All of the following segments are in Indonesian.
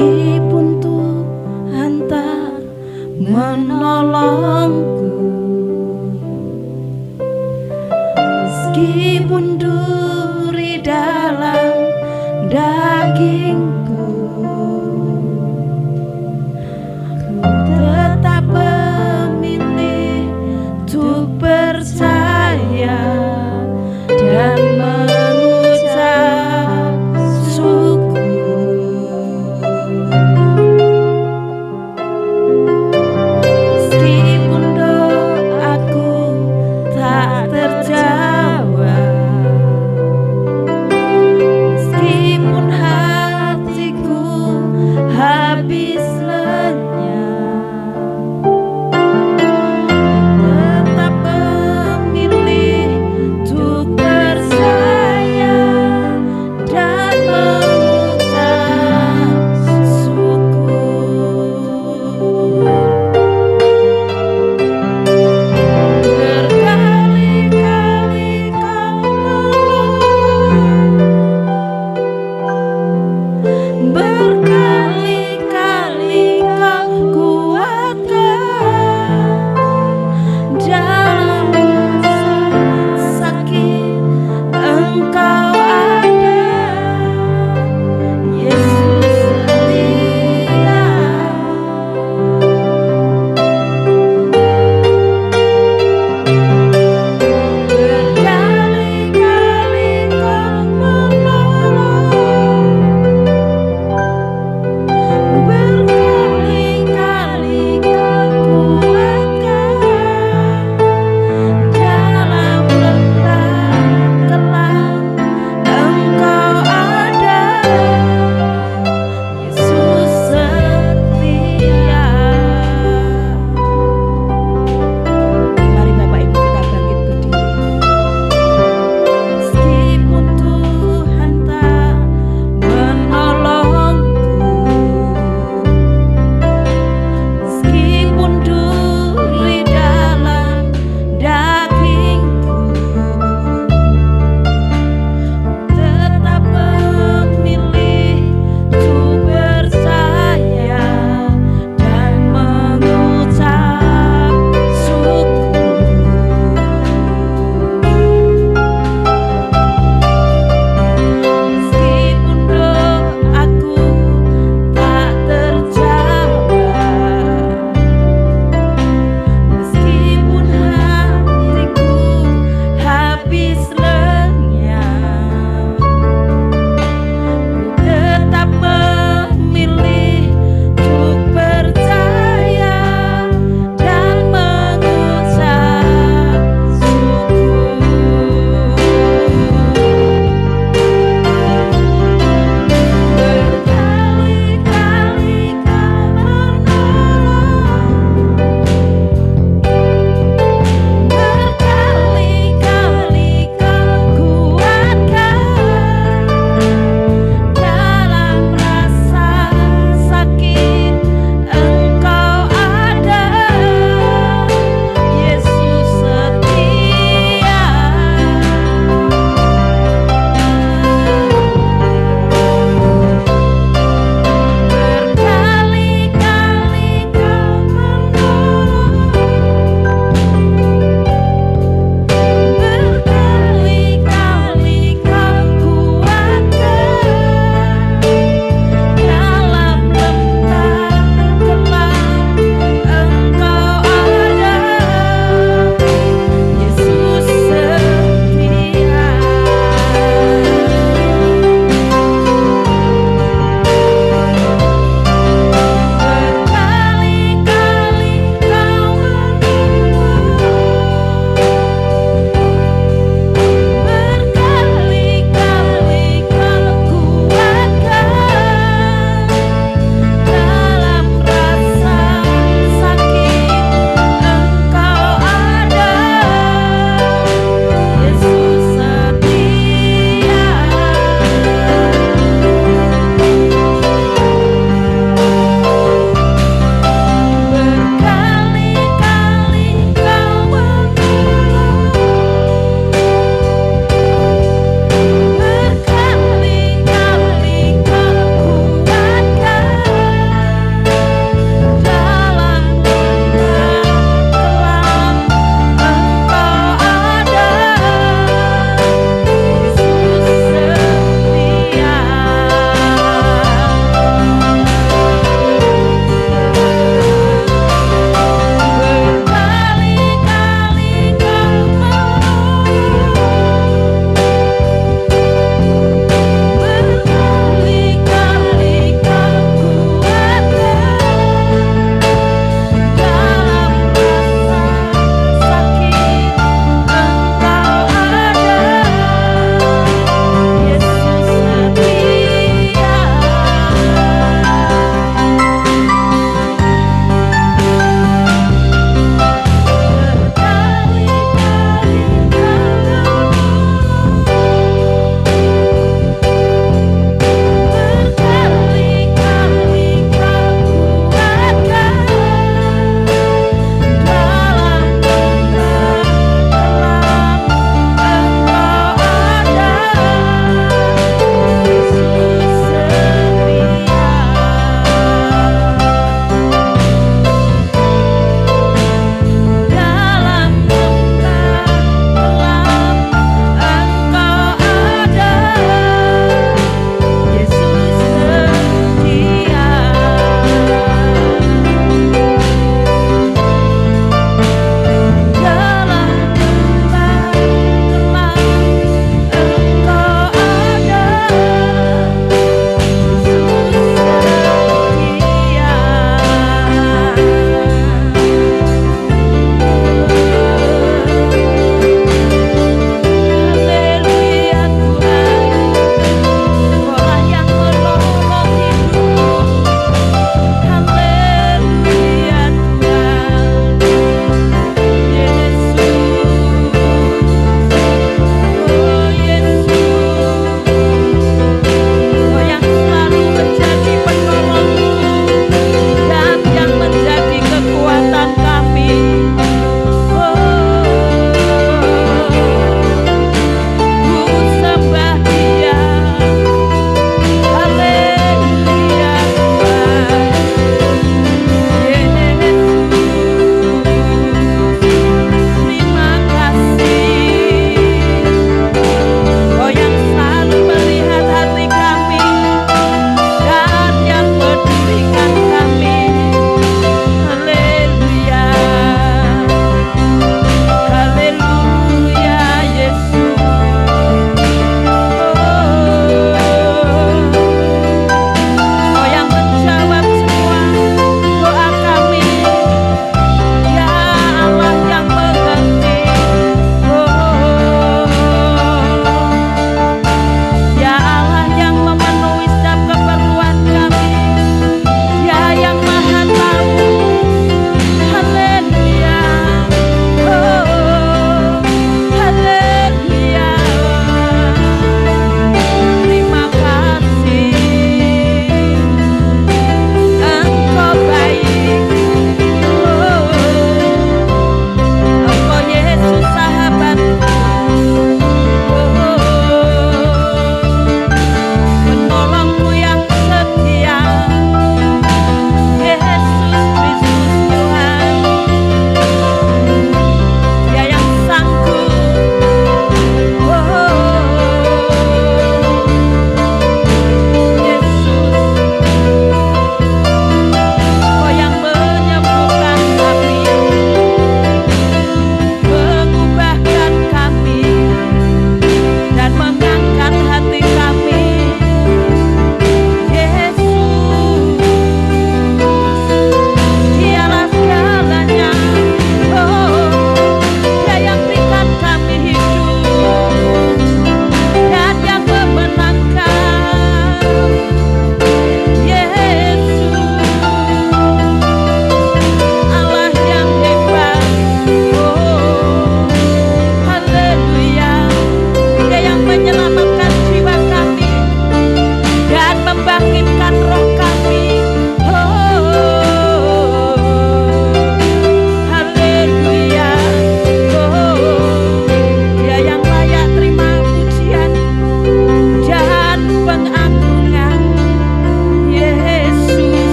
Meskipun Tuhan tak menolongku, meskipun duri dalam dagingku, ku tetap memilih untuk percaya dan mengucap syukur. Meskipun doaku tak terjawab, meskipun hati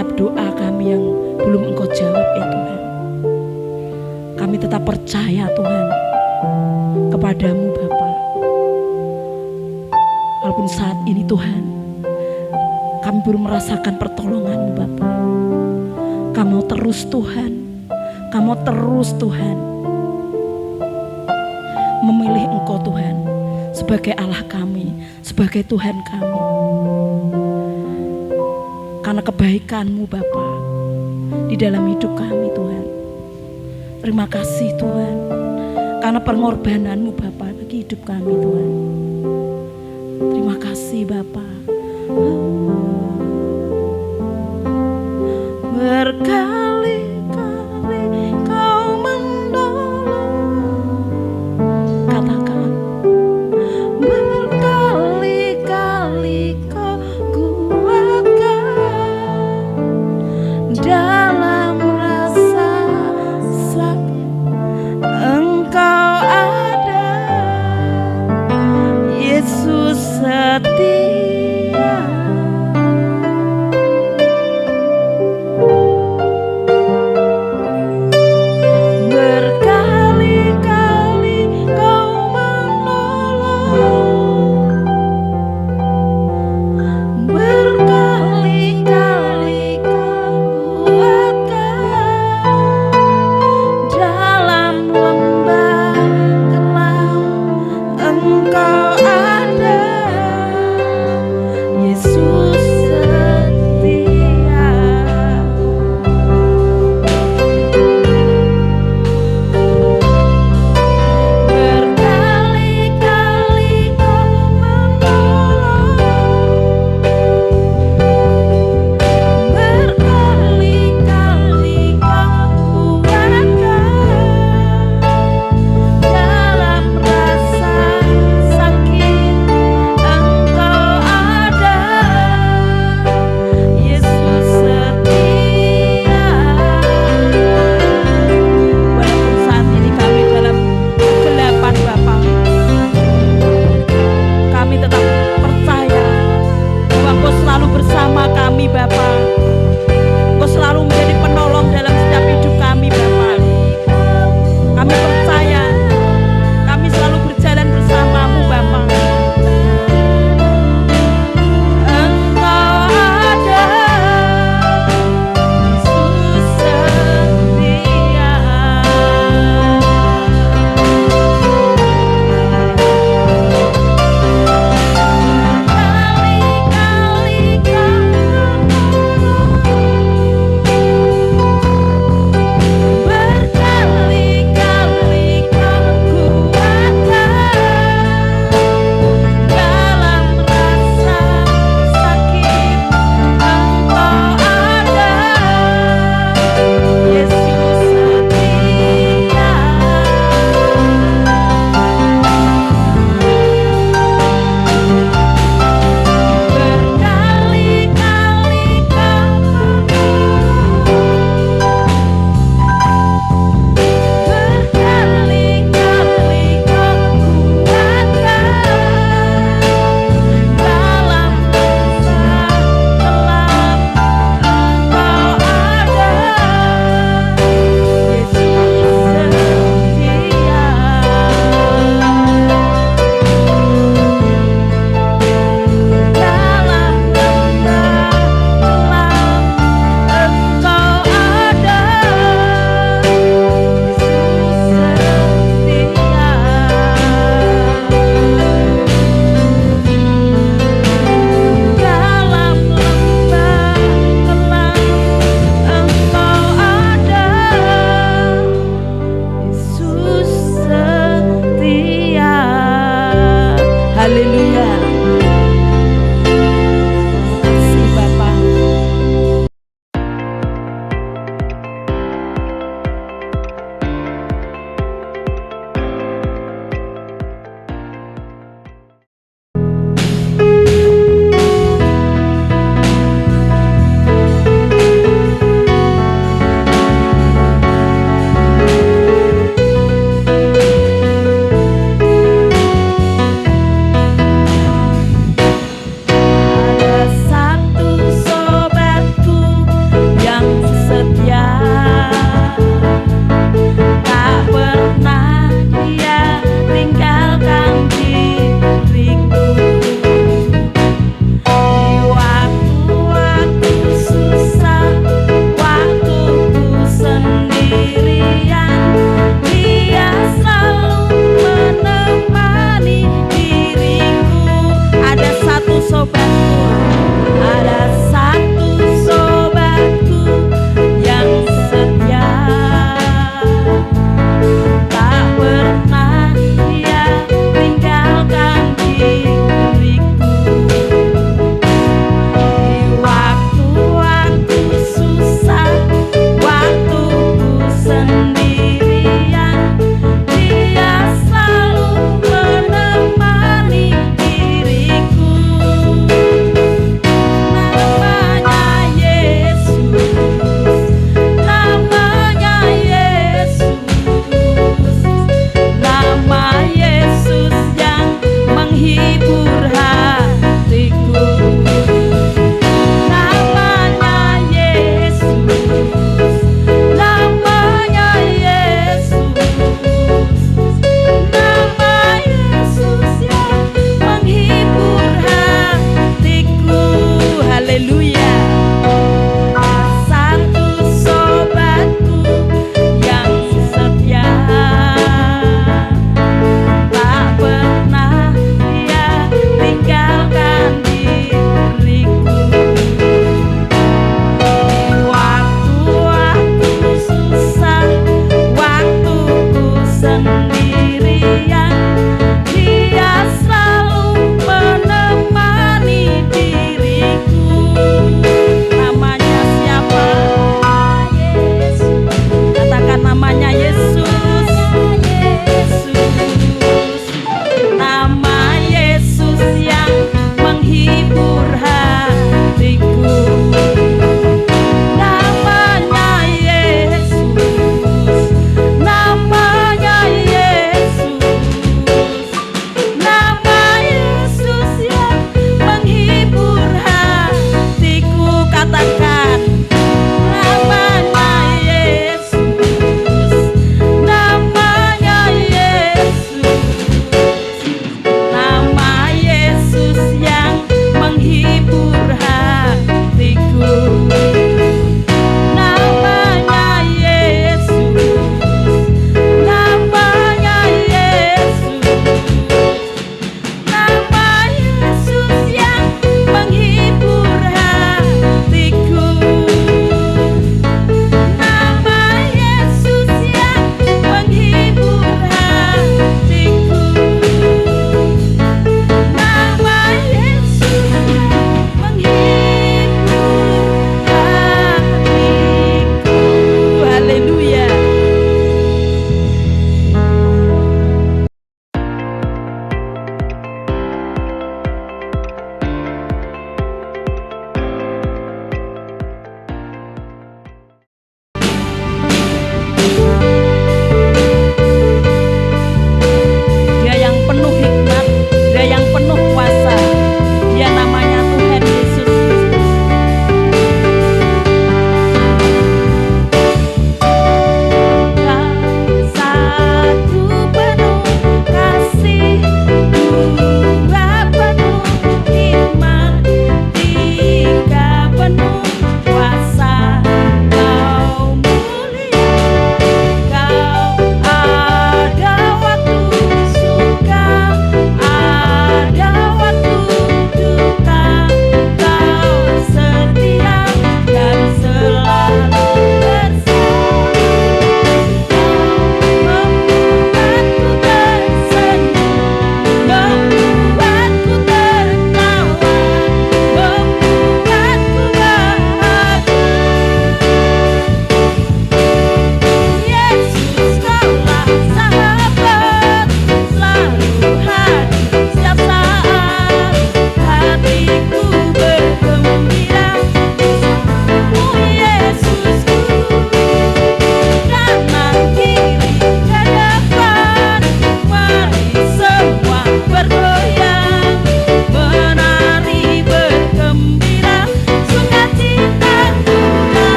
setiap doa kami yang belum Engkau jawab ya Tuhan. Kami tetap percaya Tuhan kepadamu Bapa. Walaupun saat ini Tuhan kami belum merasakan pertolongan-Mu Bapa. Kamu terus Tuhan, Kamu terus Tuhan memilih Engkau Tuhan sebagai Allah kami, sebagai Tuhan kami. Karena kebaikan-Mu Bapa di dalam hidup kami Tuhan. Terima kasih Tuhan, karena pengorbanan-Mu Bapa bagi hidup kami Tuhan. Terima kasih Bapa. Berkali-kali Kau menolong. Katakan, berkali-kali Kau kuatkan dalam rasa sakit. Engkau ada, Yesus setia. Berkali-kali Kau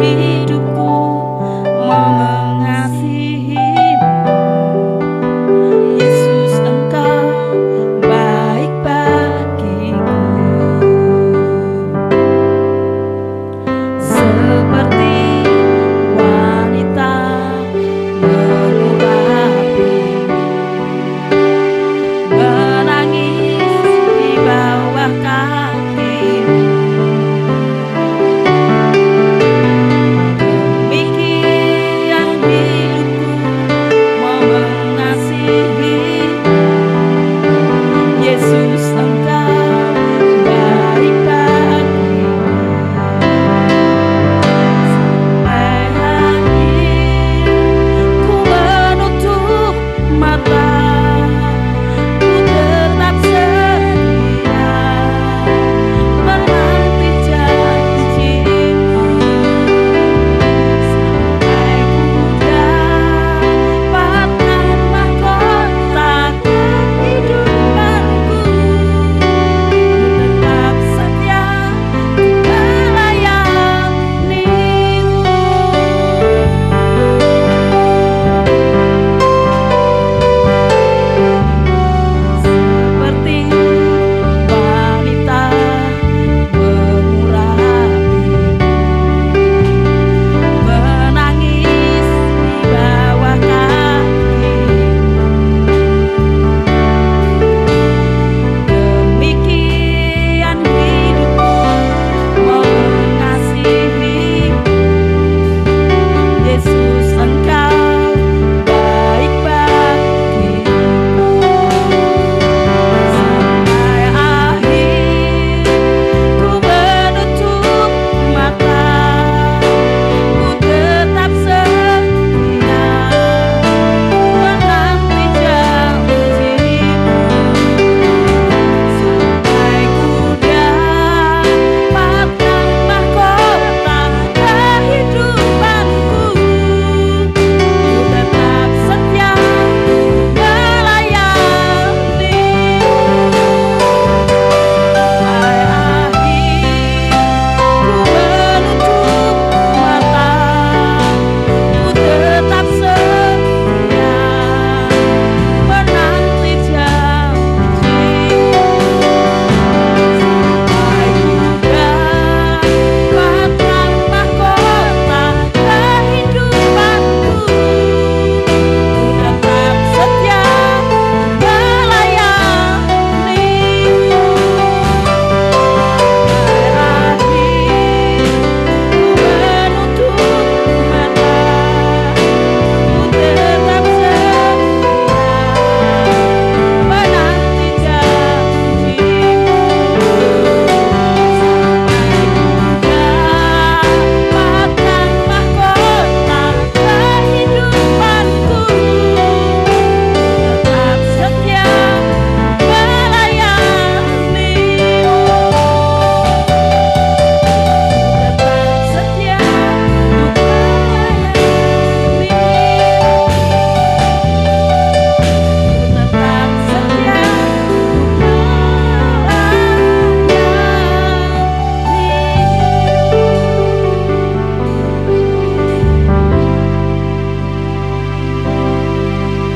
hidupku mau mengasihi. Yesus, Engkau baik bagiku, seperti wanita mengurapi, menangis di bawah kakimu. Demikian hidupku mau mengasihi. Yesus, Engkau baik bagiku, sampai akhir ku menutup mata, ku tetap setia menanti janjimu, sampai ku dapatkan mahkota kehidupanku. Ku tetap setia melayanimu. Seperti wanita mengurapi, menangis di bawah kakimu. Demikian hidupku mau mengasihi. Yesus, Engkau baik bagiku, sampai akhir ku menutup mata, ku tetap setia menanti janjimu, sampai ku dapatkan mahkota kehidupanku. Ku tetap setia melayanimu, sampai akhir ku menutup mata, ku tetap setia menanti janjimu, sampai ku dapatkan mahkota kehidupanku. Ku tetap setia melayanimu, sampai akhir ku menutup mata, ku tetap setia menanti janjimu, sampai ku dapatkan mahkota kehidupanku. Ku tetap setia melayanimu, tetap setia untuk melayanimu, tetap setia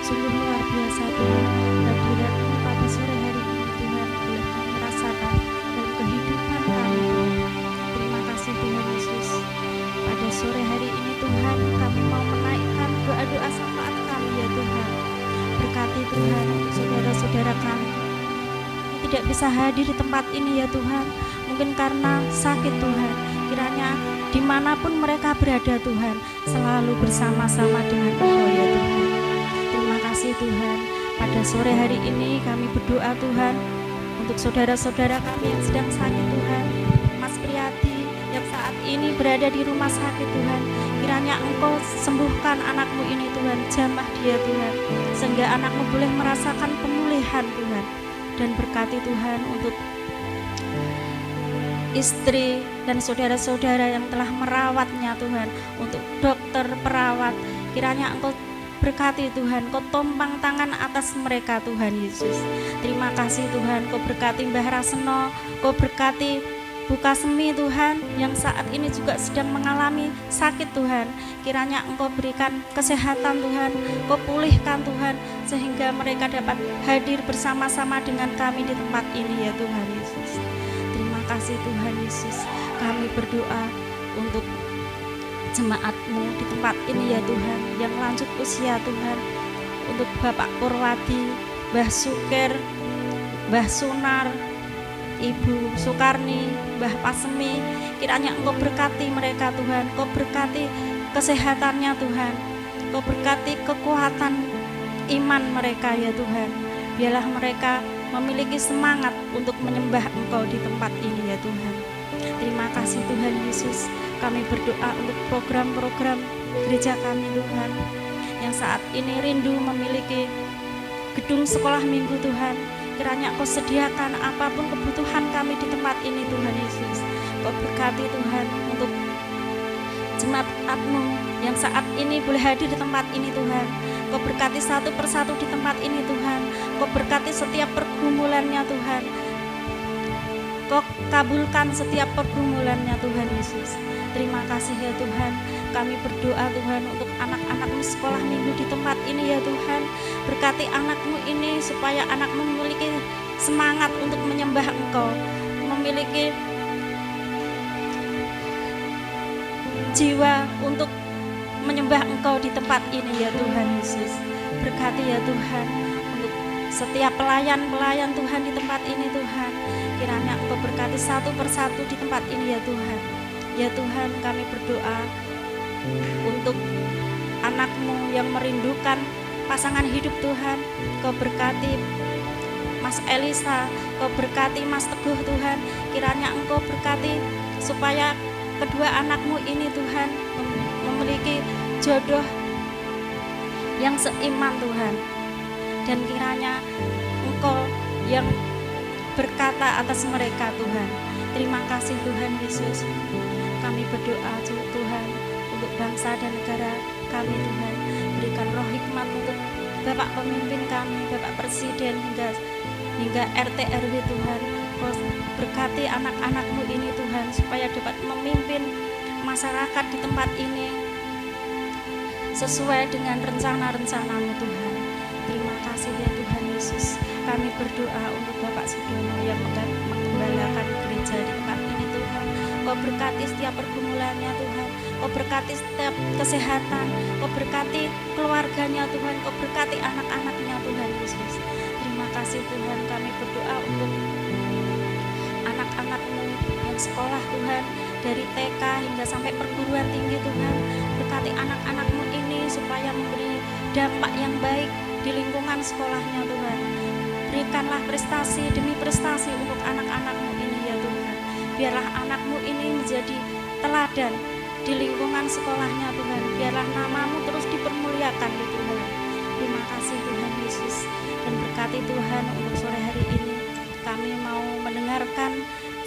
sungguh luar biasa Tuhan. Kehadirat-Mu pada sore hari ini Tuhan boleh kami rasakan dalam kehidupan kami Tuhan. Terima kasih Tuhan Yesus. Pada sore hari ini Tuhan kami mau menaikkan doa-doa syafaat kami ya Tuhan. Berkati Tuhan untuk saudara-saudara kami yang tidak bisa hadir di tempat ini ya Tuhan, mungkin karena sakit Tuhan. Kiranya dimanapun mereka berada Tuhan, selalu bersama-sama dengan Engkau ya Tuhan. Terima kasih Tuhan. Pada sore hari ini kami berdoa Tuhan untuk saudara-saudara kami yang sedang sakit Tuhan. Mas Priyati yang saat ini berada di rumah sakit Tuhan, kiranya Engkau sembuhkan anakmu ini Tuhan, jamah dia Tuhan, sehingga anakmu boleh merasakan pemulihan Tuhan. Dan berkati Tuhan untuk istri dan saudara-saudara yang telah merawatnya Tuhan, untuk dokter, perawat, kiranya Engkau berkati Tuhan, Kau tumpang tangan atas mereka Tuhan Yesus. Terima kasih Tuhan, Kau berkati Mbah Raseno, Kau berkati Buka Semi Tuhan, yang saat ini juga sedang mengalami sakit Tuhan. Kiranya Engkau berikan kesehatan Tuhan, Kau pulihkan Tuhan, sehingga mereka dapat hadir bersama-sama dengan kami di tempat ini ya Tuhan Yesus. Terima kasih Tuhan Yesus. Kami berdoa untuk jemaat-Mu di tempat ini ya Tuhan, yang lanjut usia Tuhan, untuk Bapak Purwadi, Mbah Sukir, Mbah Sunar, Ibu Sukarni, Mbah Pasemi, kiranya Engkau berkati mereka Tuhan, Kau berkati kesehatannya Tuhan, Kau berkati kekuatan iman mereka ya Tuhan. Biarlah mereka memiliki semangat untuk menyembah Engkau di tempat ini ya Tuhan. Terima kasih Tuhan Yesus. Kami berdoa untuk program-program gereja kami Tuhan, yang saat ini rindu memiliki gedung sekolah minggu Tuhan. Kiranya Kau sediakan apapun kebutuhan kami di tempat ini Tuhan Yesus. Kau berkati Tuhan untuk jemaat-Mu yang saat ini boleh hadir di tempat ini Tuhan. Kau berkati satu persatu di tempat ini Tuhan. Kau berkati setiap pergumulannya Tuhan. Kau kabulkan setiap pergumulannya Tuhan Yesus. Terima kasih ya Tuhan. Kami berdoa Tuhan untuk anak-anak-Mu sekolah minggu di tempat ini ya Tuhan. Berkati anak-Mu ini supaya anak-Mu memiliki semangat untuk menyembah Engkau, memiliki jiwa untuk menyembah Engkau di tempat ini ya Tuhan Yesus. Berkati ya Tuhan untuk setiap pelayan-pelayan Tuhan di tempat ini Tuhan. Kiranya Engkau berkati satu persatu di tempat ini ya Tuhan. Ya Tuhan, kami berdoa untuk anak-Mu yang merindukan pasangan hidup Tuhan. Kau berkati Mas Elisa, Kau berkati Mas Teguh Tuhan. Kiranya Engkau berkati supaya kedua anak-Mu ini Tuhan memiliki jodoh yang seiman Tuhan. Dan kiranya Engkau yang berkata atas mereka Tuhan. Terima kasih Tuhan Yesus. Kami berdoa Tuhan untuk bangsa dan negara kami Tuhan. Berikan roh hikmat untuk Bapak pemimpin kami, Bapak Presiden hingga RT RW Tuhan. Kau berkati anak-anak-Mu ini Tuhan, supaya dapat memimpin masyarakat di tempat ini sesuai dengan rencana-rencana-Mu Tuhan. Terima kasih ya Tuhan Yesus. Kami berdoa untuk Bapak Sudono yang menggembalakan gereja di tempat ini Tuhan. Kau berkati setiap pergumulannya Tuhan. Kau berkati setiap kesehatan. Kau berkati keluarganya Tuhan. Kau berkati anak-anaknya Tuhan Yesus. Terima kasih Tuhan. Kami berdoa untuk anak-anak-Mu yang sekolah Tuhan, dari TK hingga sampai perguruan tinggi Tuhan. Berkati anak-anak-Mu ini supaya memberi dampak yang baik di lingkungan sekolahnya Tuhan. Berikanlah prestasi demi prestasi untuk anak-anak-Mu ini ya Tuhan. Biarlah anak-Mu ini menjadi teladan di lingkungan sekolahnya Tuhan. Biarlah nama-Mu terus dipermuliakan ya Tuhan. Terima kasih Tuhan Yesus. Dan berkati Tuhan untuk sore hari ini kami mau mendengarkan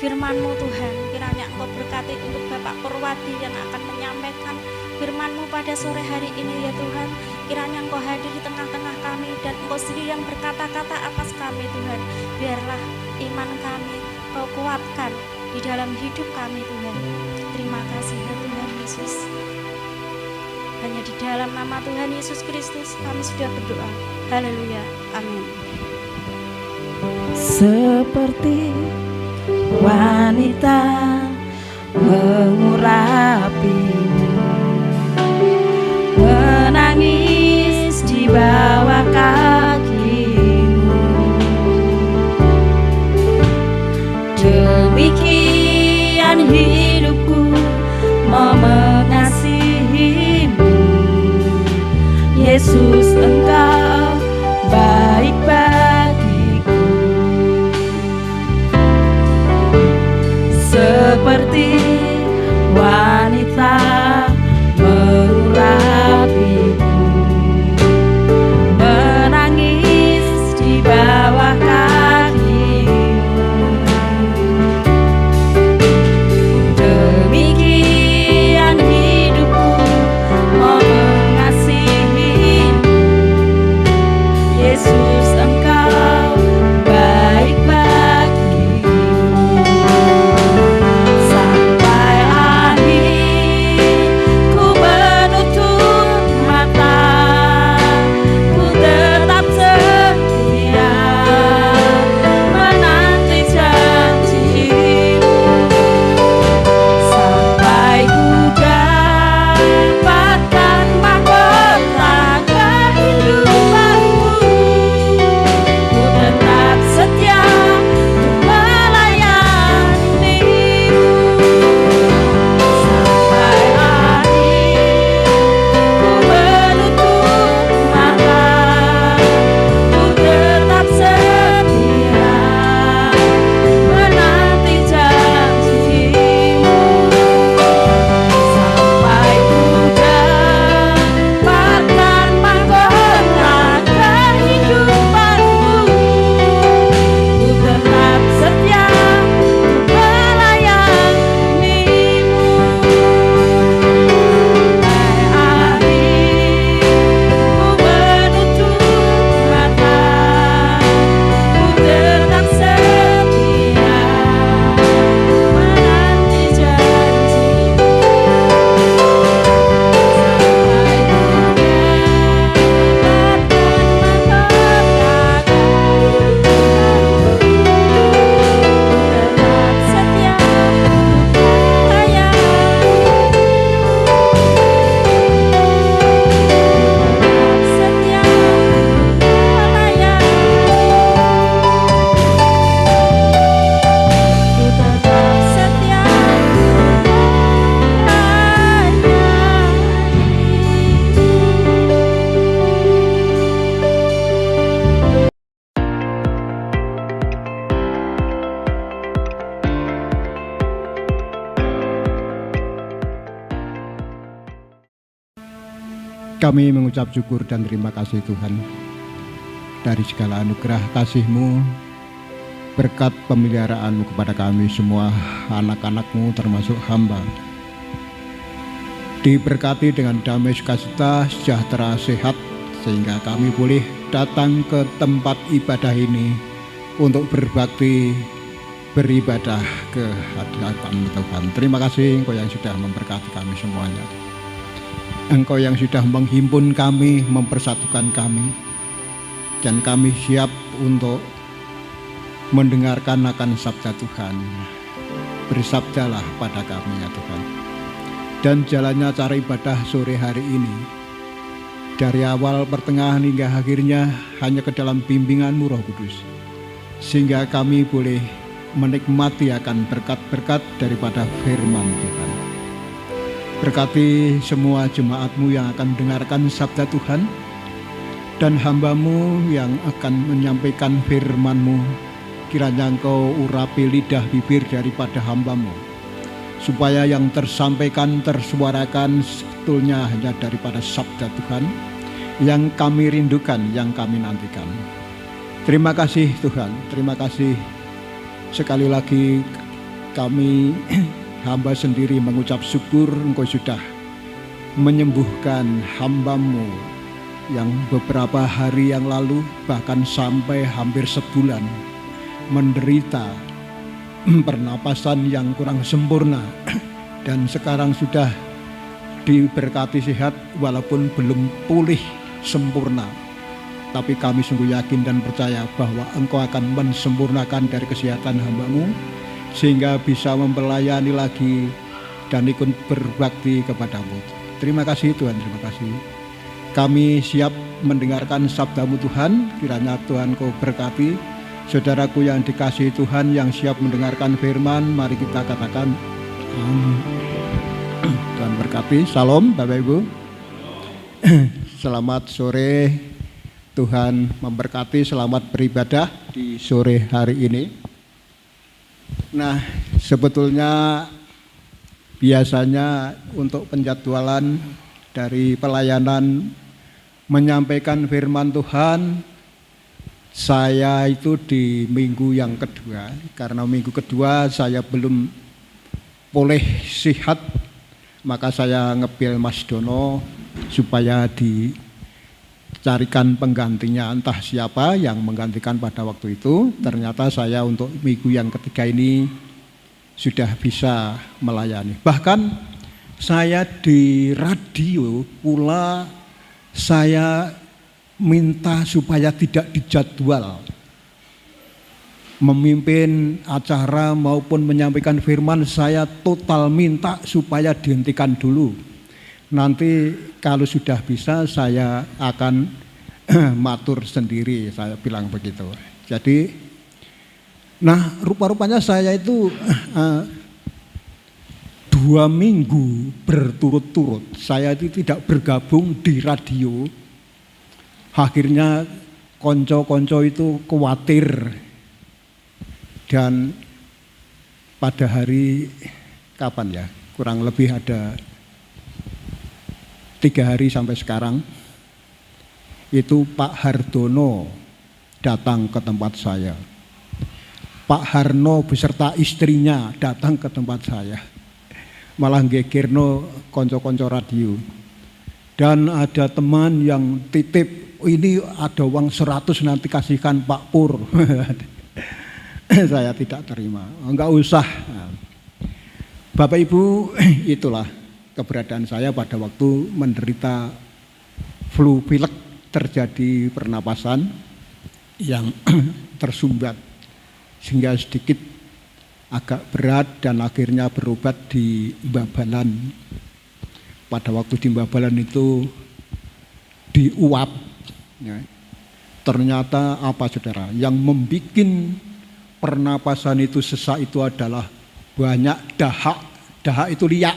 firman-Mu Tuhan. Kiranya Engkau berkati untuk Bapak Purwadi yang akan menyampaikan firman-Mu pada sore hari ini ya Tuhan. Kiranya Engkau hadir di tengah-tengah kami, dan Engkau sendiri yang berkata-kata atas kami Tuhan. Biarlah iman kami Kau kuatkan di dalam hidup kami Tuhan. Terima kasih ya Tuhan Yesus. Hanya di dalam nama Tuhan Yesus Kristus kami sudah berdoa. Haleluya. Amin. Seperti wanita mengurapimu, menangis di bawah kakimu, demikian hidupku mau mengasihimu. Yesus, Engkau baik bagiku. Seperti wanita mengurapimu, menangis di bawah kakimu, demikian hidupku mau mengasihimu. Kami mengucap syukur dan terima kasih Tuhan dari segala anugerah kasih-Mu, berkat pemeliharaan-Mu kepada kami semua anak-anak-Mu termasuk hamba. Diberkati dengan damai, sukacita, sejahtera, sehat, sehingga kami boleh datang ke tempat ibadah ini untuk berbakti, beribadah ke hadapan Tuhan. Terima kasih Engkau yang sudah memberkati kami semuanya. Engkau yang sudah menghimpun kami, mempersatukan kami, dan kami siap untuk mendengarkan akan sabda Tuhan. Bersabdalah pada kami ya Tuhan. Dan jalannya cara ibadah sore hari ini, dari awal, pertengahan hingga akhirnya hanya ke dalam bimbingan-Mu Roh Kudus, sehingga kami boleh menikmati akan berkat-berkat daripada firman Tuhan. Berkati semua jemaat-Mu yang akan mendengarkan sabda Tuhan, dan hamba-Mu yang akan menyampaikan firman-Mu. Kiranya Engkau urapi lidah bibir daripada hamba-Mu, supaya yang tersampaikan, tersuarakan sebetulnya hanya daripada sabda Tuhan yang kami rindukan, yang kami nantikan. Terima kasih Tuhan, terima kasih. Sekali lagi kami hamba sendiri mengucap syukur Engkau sudah menyembuhkan hamba-Mu yang beberapa hari yang lalu, bahkan sampai hampir sebulan, menderita pernapasan yang kurang sempurna, dan sekarang sudah diberkati sehat walaupun belum pulih sempurna. Tapi kami sungguh yakin dan percaya bahwa Engkau akan mensempurnakan dari kesehatan hamba-Mu, sehingga bisa melayani lagi dan ikut berbakti kepadamu. Terima kasih Tuhan, terima kasih. Kami siap mendengarkan sabda-Mu Tuhan. Kiranya Tuhan Kau berkati saudaraku yang dikasihi Tuhan, yang siap mendengarkan firman. Mari kita katakan amin. Tuhan berkati. Salam Bapak Ibu. Selamat sore. Tuhan memberkati. Selamat beribadah di sore hari ini. Nah, sebetulnya biasanya untuk penjadwalan dari pelayanan menyampaikan firman Tuhan, saya itu di minggu yang kedua, karena minggu kedua saya belum pulih sehat, maka saya ngepil Mas Dono supaya dicarikan penggantinya, entah siapa yang menggantikan pada waktu itu. Ternyata saya untuk minggu yang ketiga ini sudah bisa melayani. Bahkan saya di radio pula saya minta supaya tidak dijadwal memimpin acara maupun menyampaikan firman. Saya total minta supaya dihentikan dulu. Nanti kalau sudah bisa saya akan matur sendiri, saya bilang begitu. Jadi, nah rupa-rupanya saya itu 2 minggu berturut-turut saya itu tidak bergabung di radio. Akhirnya konco-konco itu khawatir, dan pada hari kapan ya, kurang lebih ada 3 hari sampai sekarang, itu Pak Hardono datang ke tempat saya. Pak Harno beserta istrinya datang ke tempat saya, malah gegerno konco-konco radio. Dan ada teman yang titip, ini ada uang 100 nanti kasihkan Pak Pur. Saya tidak terima, enggak usah. Bapak Ibu, itulah keberadaan saya pada waktu menderita flu pilek, terjadi pernapasan yang tersumbat sehingga sedikit agak berat, dan akhirnya berobat di Babalan. Pada waktu di Babalan itu diuap, ya. Ternyata apa saudara, yang membuat pernapasan itu sesak itu adalah banyak dahak. Dahak itu liak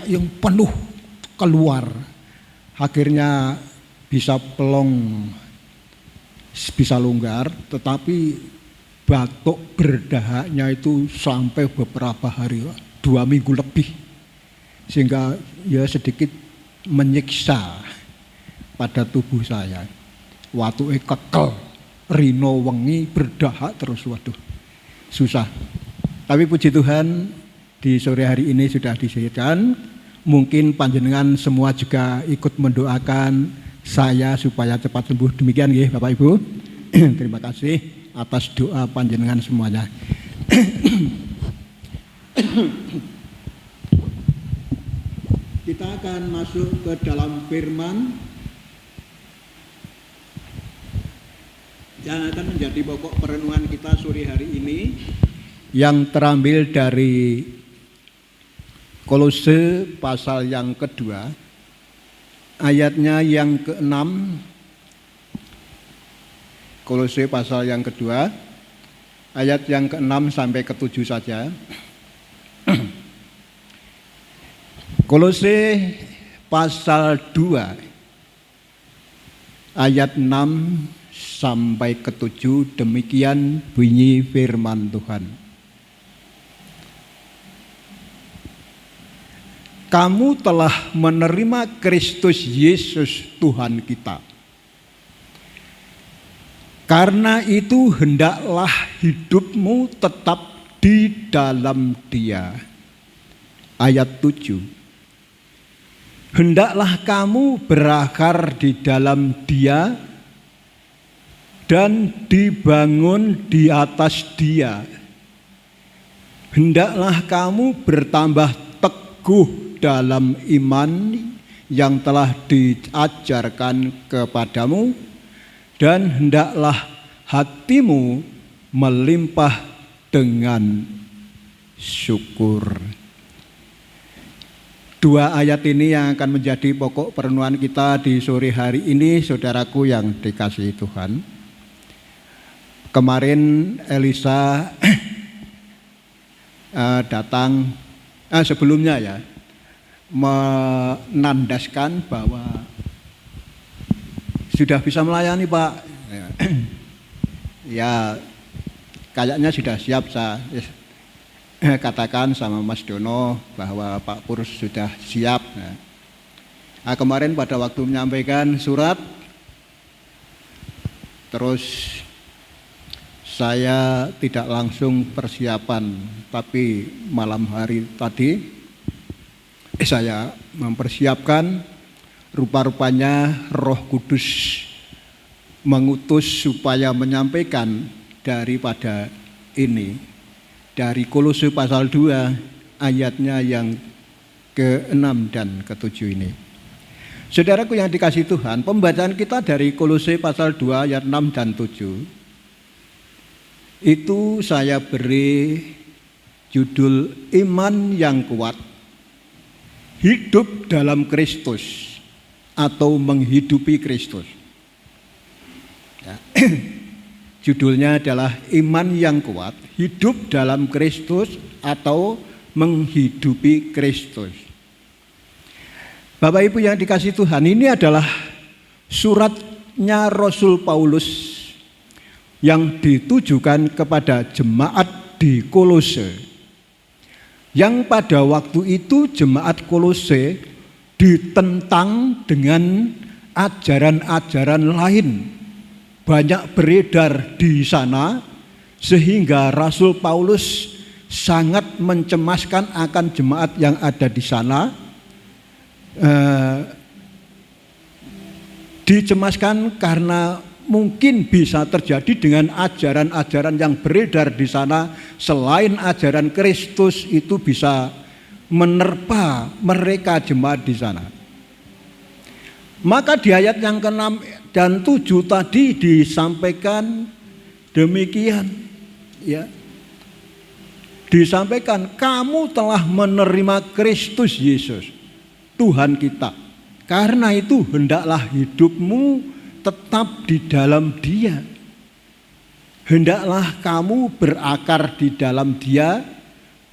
yang penuh keluar. Akhirnya bisa pelong, bisa longgar, tetapi batuk berdahaknya itu sampai beberapa hari, 2 minggu lebih, sehingga ya sedikit menyiksa pada tubuh saya. Watuke kekel, rino wengi berdahak terus, waduh susah. Tapi puji Tuhan di sore hari ini sudah disediakan. Mungkin panjenengan semua juga ikut mendoakan saya supaya cepat sembuh. Demikian nggih Bapak Ibu. Terima kasih atas doa panjenengan semuanya. Kita akan masuk ke dalam firman yang akan menjadi pokok perenungan kita sore hari ini, yang terambil dari Kolose pasal yang kedua, ayatnya yang ke-6. Kolose pasal yang kedua, ayat yang ke-6 sampai ke-7 saja. Kolose pasal 2, ayat 6 sampai ke-7, demikian bunyi firman Tuhan. Kamu telah menerima Kristus Yesus Tuhan kita. Karena itu hendaklah hidupmu tetap di dalam Dia. Ayat 7. Hendaklah kamu berakar di dalam Dia dan dibangun di atas Dia. Hendaklah kamu bertambah teguh dalam iman yang telah diajarkan kepadamu, dan hendaklah hatimu melimpah dengan syukur. Dua ayat ini yang akan menjadi pokok perenungan kita di sore hari ini, saudaraku yang dikasihi Tuhan. Kemarin Elisa datang, sebelumnya ya, menandaskan bahwa sudah bisa melayani Pak. Ya kayaknya sudah siap. Saya katakan sama Mas Dono bahwa Pak Pur sudah siap. Nah, kemarin pada waktu menyampaikan surat, terus saya tidak langsung persiapan, tapi malam hari tadi saya mempersiapkan. Rupa-rupanya Roh Kudus mengutus supaya menyampaikan daripada ini, dari Kolose pasal 2 ayatnya yang ke-6 dan ke-7 ini. Saudaraku yang dikasihi Tuhan, pembacaan kita dari Kolose pasal 2 ayat 6 dan 7 itu saya beri judul iman yang kuat, hidup dalam Kristus atau menghidupi Kristus. Ya. Judulnya adalah iman yang kuat, hidup dalam Kristus atau menghidupi Kristus. Bapak Ibu yang dikasihi Tuhan, ini adalah suratnya Rasul Paulus yang ditujukan kepada jemaat di Kolose, yang pada waktu itu jemaat Kolose ditentang dengan ajaran-ajaran lain, banyak beredar di sana, sehingga Rasul Paulus sangat mencemaskan akan jemaat yang ada di sana. Dicemaskan karena mungkin bisa terjadi dengan ajaran-ajaran yang beredar di sana, selain ajaran Kristus itu bisa menerpa mereka jemaat di sana. Maka di ayat yang ke-6 dan 7 tadi disampaikan demikian, ya. Disampaikan kamu telah menerima Kristus Yesus Tuhan kita. Karena itu hendaklah hidupmu tetap di dalam Dia. Hendaklah kamu berakar di dalam Dia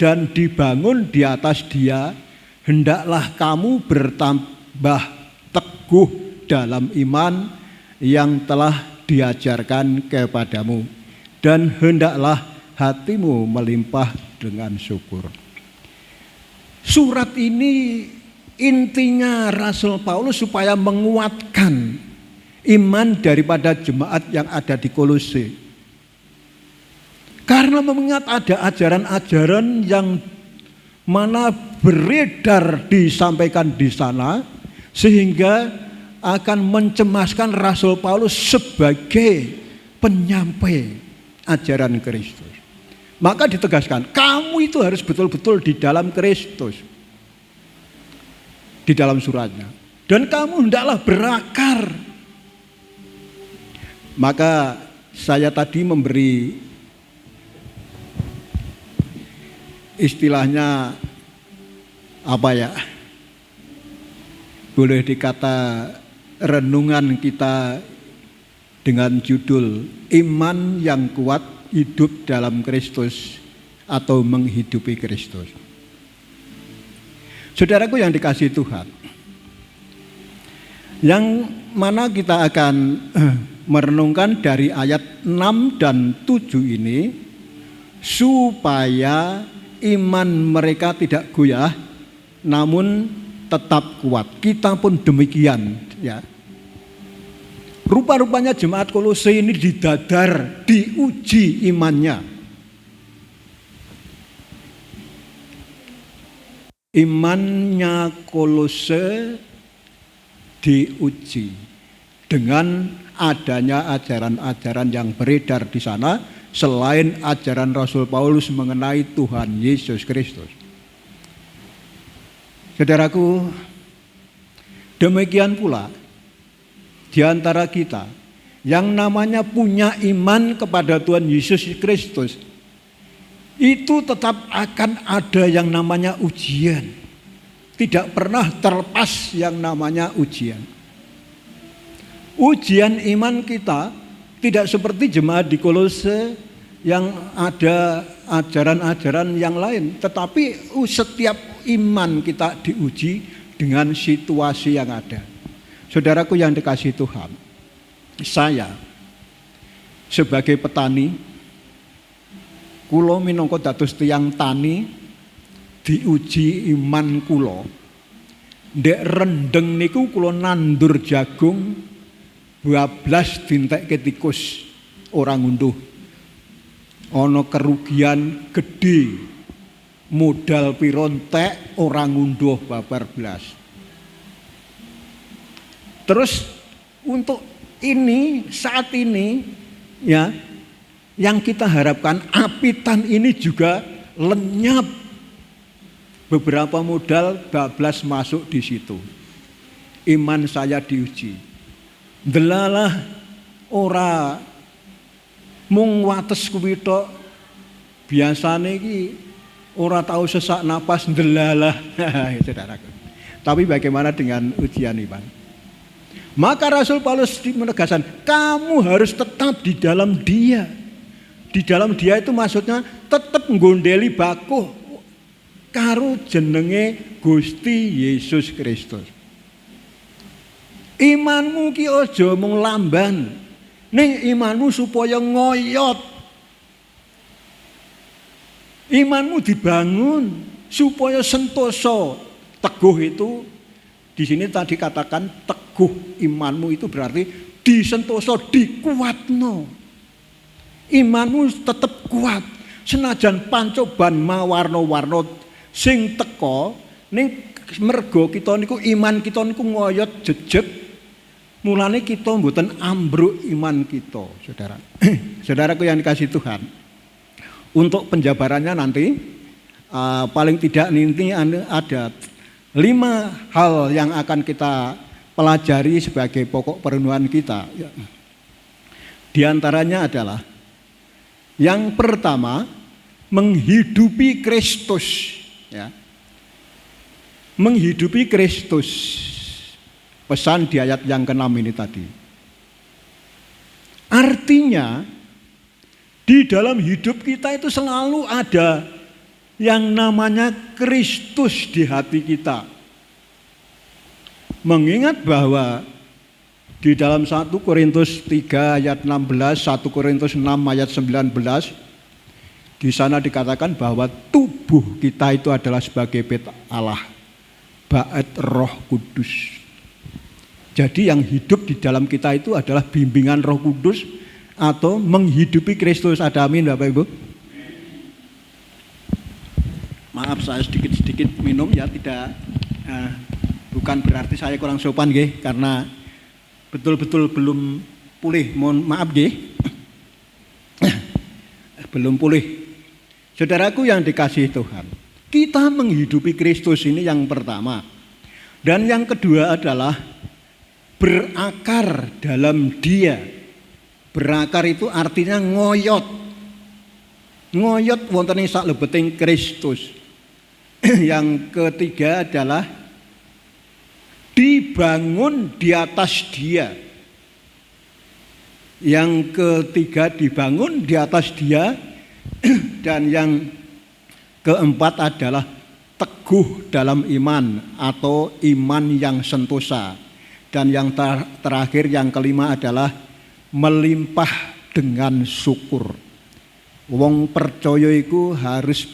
dan dibangun di atas Dia. Hendaklah kamu bertambah teguh dalam iman yang telah diajarkan kepadamu, dan hendaklah hatimu melimpah dengan syukur. Surat ini intinya Rasul Paulus supaya menguatkan iman daripada jemaat yang ada di Kolose. Karena mengingat ada ajaran-ajaran yang mana beredar disampaikan di sana, sehingga akan mencemaskan Rasul Paulus sebagai penyampai ajaran Kristus. Maka ditegaskan, kamu itu harus betul-betul di dalam Kristus. Di dalam suratnya. Dan kamu hendaklah berakar. Maka saya tadi memberi istilahnya apa ya? Boleh dikata renungan kita dengan judul Iman yang Kuat Hidup dalam Kristus atau Menghidupi Kristus. Saudaraku yang dikasihi Tuhan, yang mana kita akan merenungkan dari ayat 6 dan 7 ini, supaya iman mereka tidak goyah namun tetap kuat. Kita pun demikian, ya. Rupa-rupanya jemaat Kolose ini didadar, diuji imannya. Imannya Kolose diuji dengan adanya ajaran-ajaran yang beredar di sana selain ajaran Rasul Paulus mengenai Tuhan Yesus Kristus. Saudaraku, demikian pula di antara kita yang namanya punya iman kepada Tuhan Yesus Kristus, itu tetap akan ada yang namanya ujian. Tidak pernah terlepas yang namanya ujian. Ujian iman kita tidak seperti jemaat di Kolose yang ada ajaran-ajaran yang lain. Tetapi setiap iman kita diuji dengan situasi yang ada. Saudaraku yang dikasihi Tuhan, saya sebagai petani, kulo minangka dados tiyang tani, diuji iman kulo. Ndek rendeng niku kulo nandur jagung 12 dintekke tikus ora ngunduh. Ana kerugian gede. Modal pira entek ora ngunduh babar blas. Terus untuk ini saat ini ya, yang kita harapkan apitan ini juga lenyap. Beberapa modal bablas masuk di situ. Iman saya diuji. Delalah ora mung wates kuwi tok. Biasane iki ora tahu sesak napas delalah. Saudaraku. Tapi bagaimana dengan ujian iman? Maka Rasul Paulus menegaskan, kamu harus tetap di dalam Dia. Di dalam Dia itu maksudnya tetap nggondeli bakuh karo jenenge Gusti Yesus Kristus. Imanmu ki aja mung lamban, ning imanmu supaya ngoyot. Imanmu dibangun supaya sentosa. Teguh itu di sini tadi katakan teguh imanmu itu berarti disentosa, dikuatno. Imanmu tetap kuat senajan pancoban mawarna-warna sing teka ning mergo kita niku iman kita niku ngoyot jejeg, mulane kita mboten ambruk iman kita, Saudara. Saudaraku yang dikasihi Tuhan, untuk penjabarannya nanti paling tidak nanti ada 5 hal yang akan kita pelajari sebagai pokok perenungan kita. Di antaranya adalah yang pertama, menghidupi Kristus, ya. Menghidupi Kristus. Pesan di ayat yang ke-6 ini tadi. Artinya di dalam hidup kita itu selalu ada yang namanya Kristus di hati kita. Mengingat bahwa di dalam 1 Korintus 3 ayat 16, 1 Korintus 6 ayat 19, di sana dikatakan bahwa tubuh kita itu adalah sebagai bait Allah. ba'at Roh Kudus. Jadi yang hidup di dalam kita itu adalah bimbingan Roh Kudus atau menghidupi Kristus. Ada amin Bapak Ibu? Maaf saya sedikit-sedikit minum ya, tidak bukan berarti saya kurang sopan nggih, karena betul-betul belum pulih. Mohon maaf nggih. Belum pulih. Saudaraku yang dikasihi Tuhan, kita menghidupi Kristus ini yang pertama. Dan yang kedua adalah berakar dalam Dia. Berakar itu artinya ngoyot. Ngoyot wonten ing saklebeting Kristus. Yang ketiga adalah dibangun di atas Dia. Yang ketiga dibangun di atas Dia. Dan yang keempat adalah teguh dalam iman atau iman yang sentosa. Dan yang terakhir yang kelima adalah melimpah dengan syukur. Wong percaya iku harus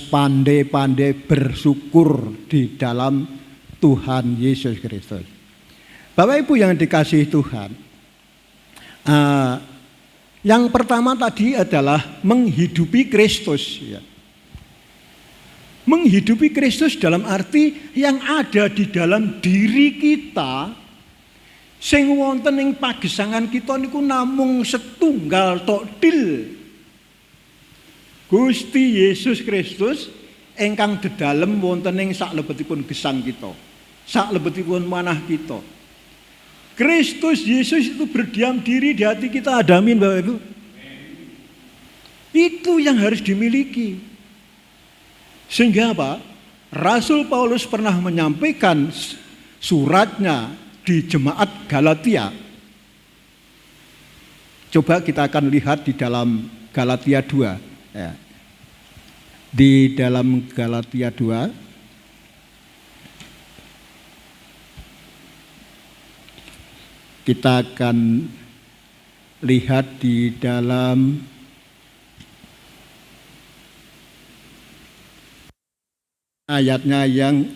pandai-pandai bersyukur di dalam Tuhan Yesus Kristus. Bapak Ibu yang dikasihi Tuhan, yang pertama tadi adalah menghidupi Kristus. Ya. Menghidupi Kristus dalam arti yang ada di dalam diri kita, sing wonten ing pagesangan kita niku namung setunggal tok dil. Gusti Yesus Kristus ingkang dedalem wonten ing saklebetipun gesang kita, saklebetipun manah kita. Kristus Yesus itu berdiam diri di hati kita. Ada amin Bapak Ibu? Itu yang harus dimiliki. Sehingga apa? Rasul Paulus pernah menyampaikan suratnya di jemaat Galatia. Coba kita akan lihat di dalam Galatia 2. Ya. Di dalam Galatia 2. Kita akan lihat di dalam ayatnya yang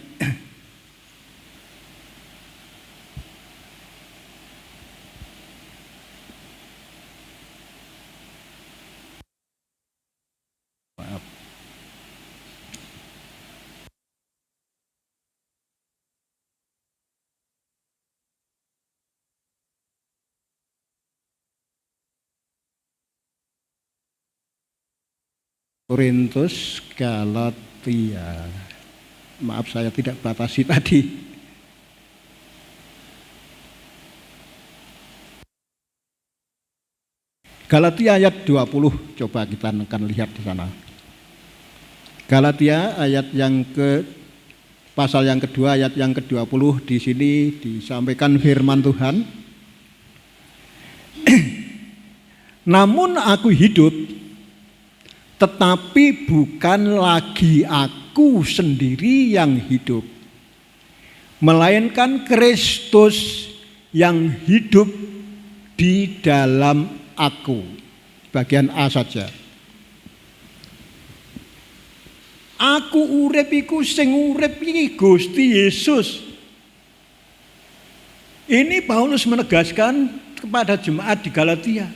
Korintus Galatia. Maaf saya tidak batasi tadi. Galatia ayat 20, coba kita akan lihat di sana. Galatia ayat yang pasal yang kedua ayat yang ke-20, di sini disampaikan firman Tuhan. Namun aku hidup, tetapi bukan lagi aku sendiri yang hidup, melainkan Kristus yang hidup di dalam aku. Bagian A saja. Aku urip iku sing urip iki Gusti Yesus. Ini Paulus menegaskan kepada jemaat di Galatia.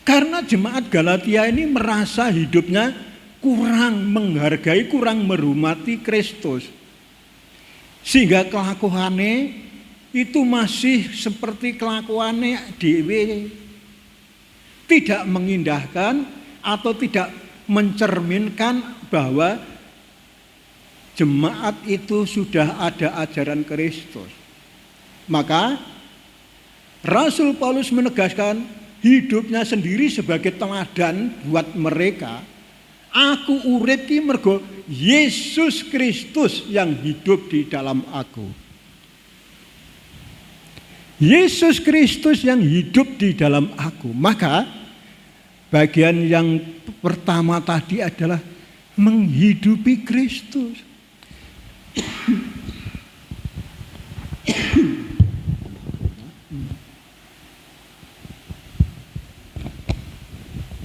Karena jemaat Galatia ini merasa hidupnya kurang menghargai, kurang menghormati Kristus. Sehingga kelakuannya itu masih seperti kelakuannya dhewe. Tidak mengindahkan atau tidak mencerminkan bahwa jemaat itu sudah ada ajaran Kristus. Maka Rasul Paulus menegaskan hidupnya sendiri sebagai teladan buat mereka. Aku urip iki mergo Yesus Kristus yang hidup di dalam aku. Yesus Kristus yang hidup di dalam aku. Maka bagian yang pertama tadi adalah menghidupi Kristus.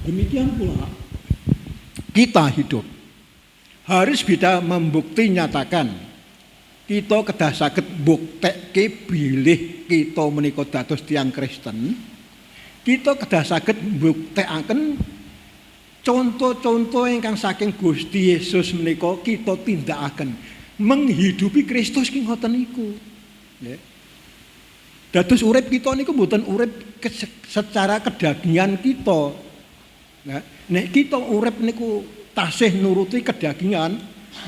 Demikian pula kita hidup. harus bisa membukti nyatakan kita kedah saged mbuktekke bilih kita menika dados tiyang Kristen. Kita kedah saged mbuktekaken contoh-contoh ingkang saking Gusti Yesus menika kita tindakaken. Menghidupi Kristus ki ngoten niku. Nggih. Dados urip kita niku mboten urip secara kedagingan kita. Nah, nek kita urip niku tasih nuruti kedagingan,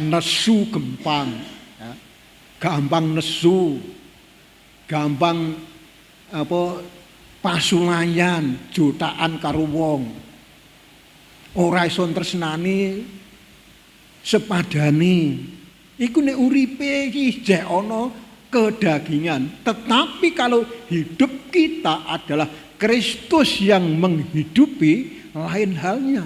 nesu gempang, ya. Gampang nesu, gampang pasulayan, jutaan karo wong. Ora iso tresnani sepadani. Iku nek uripe iki jek ana kedagingan. Tetapi kalau hidup kita adalah Kristus yang menghidupi, lain halnya.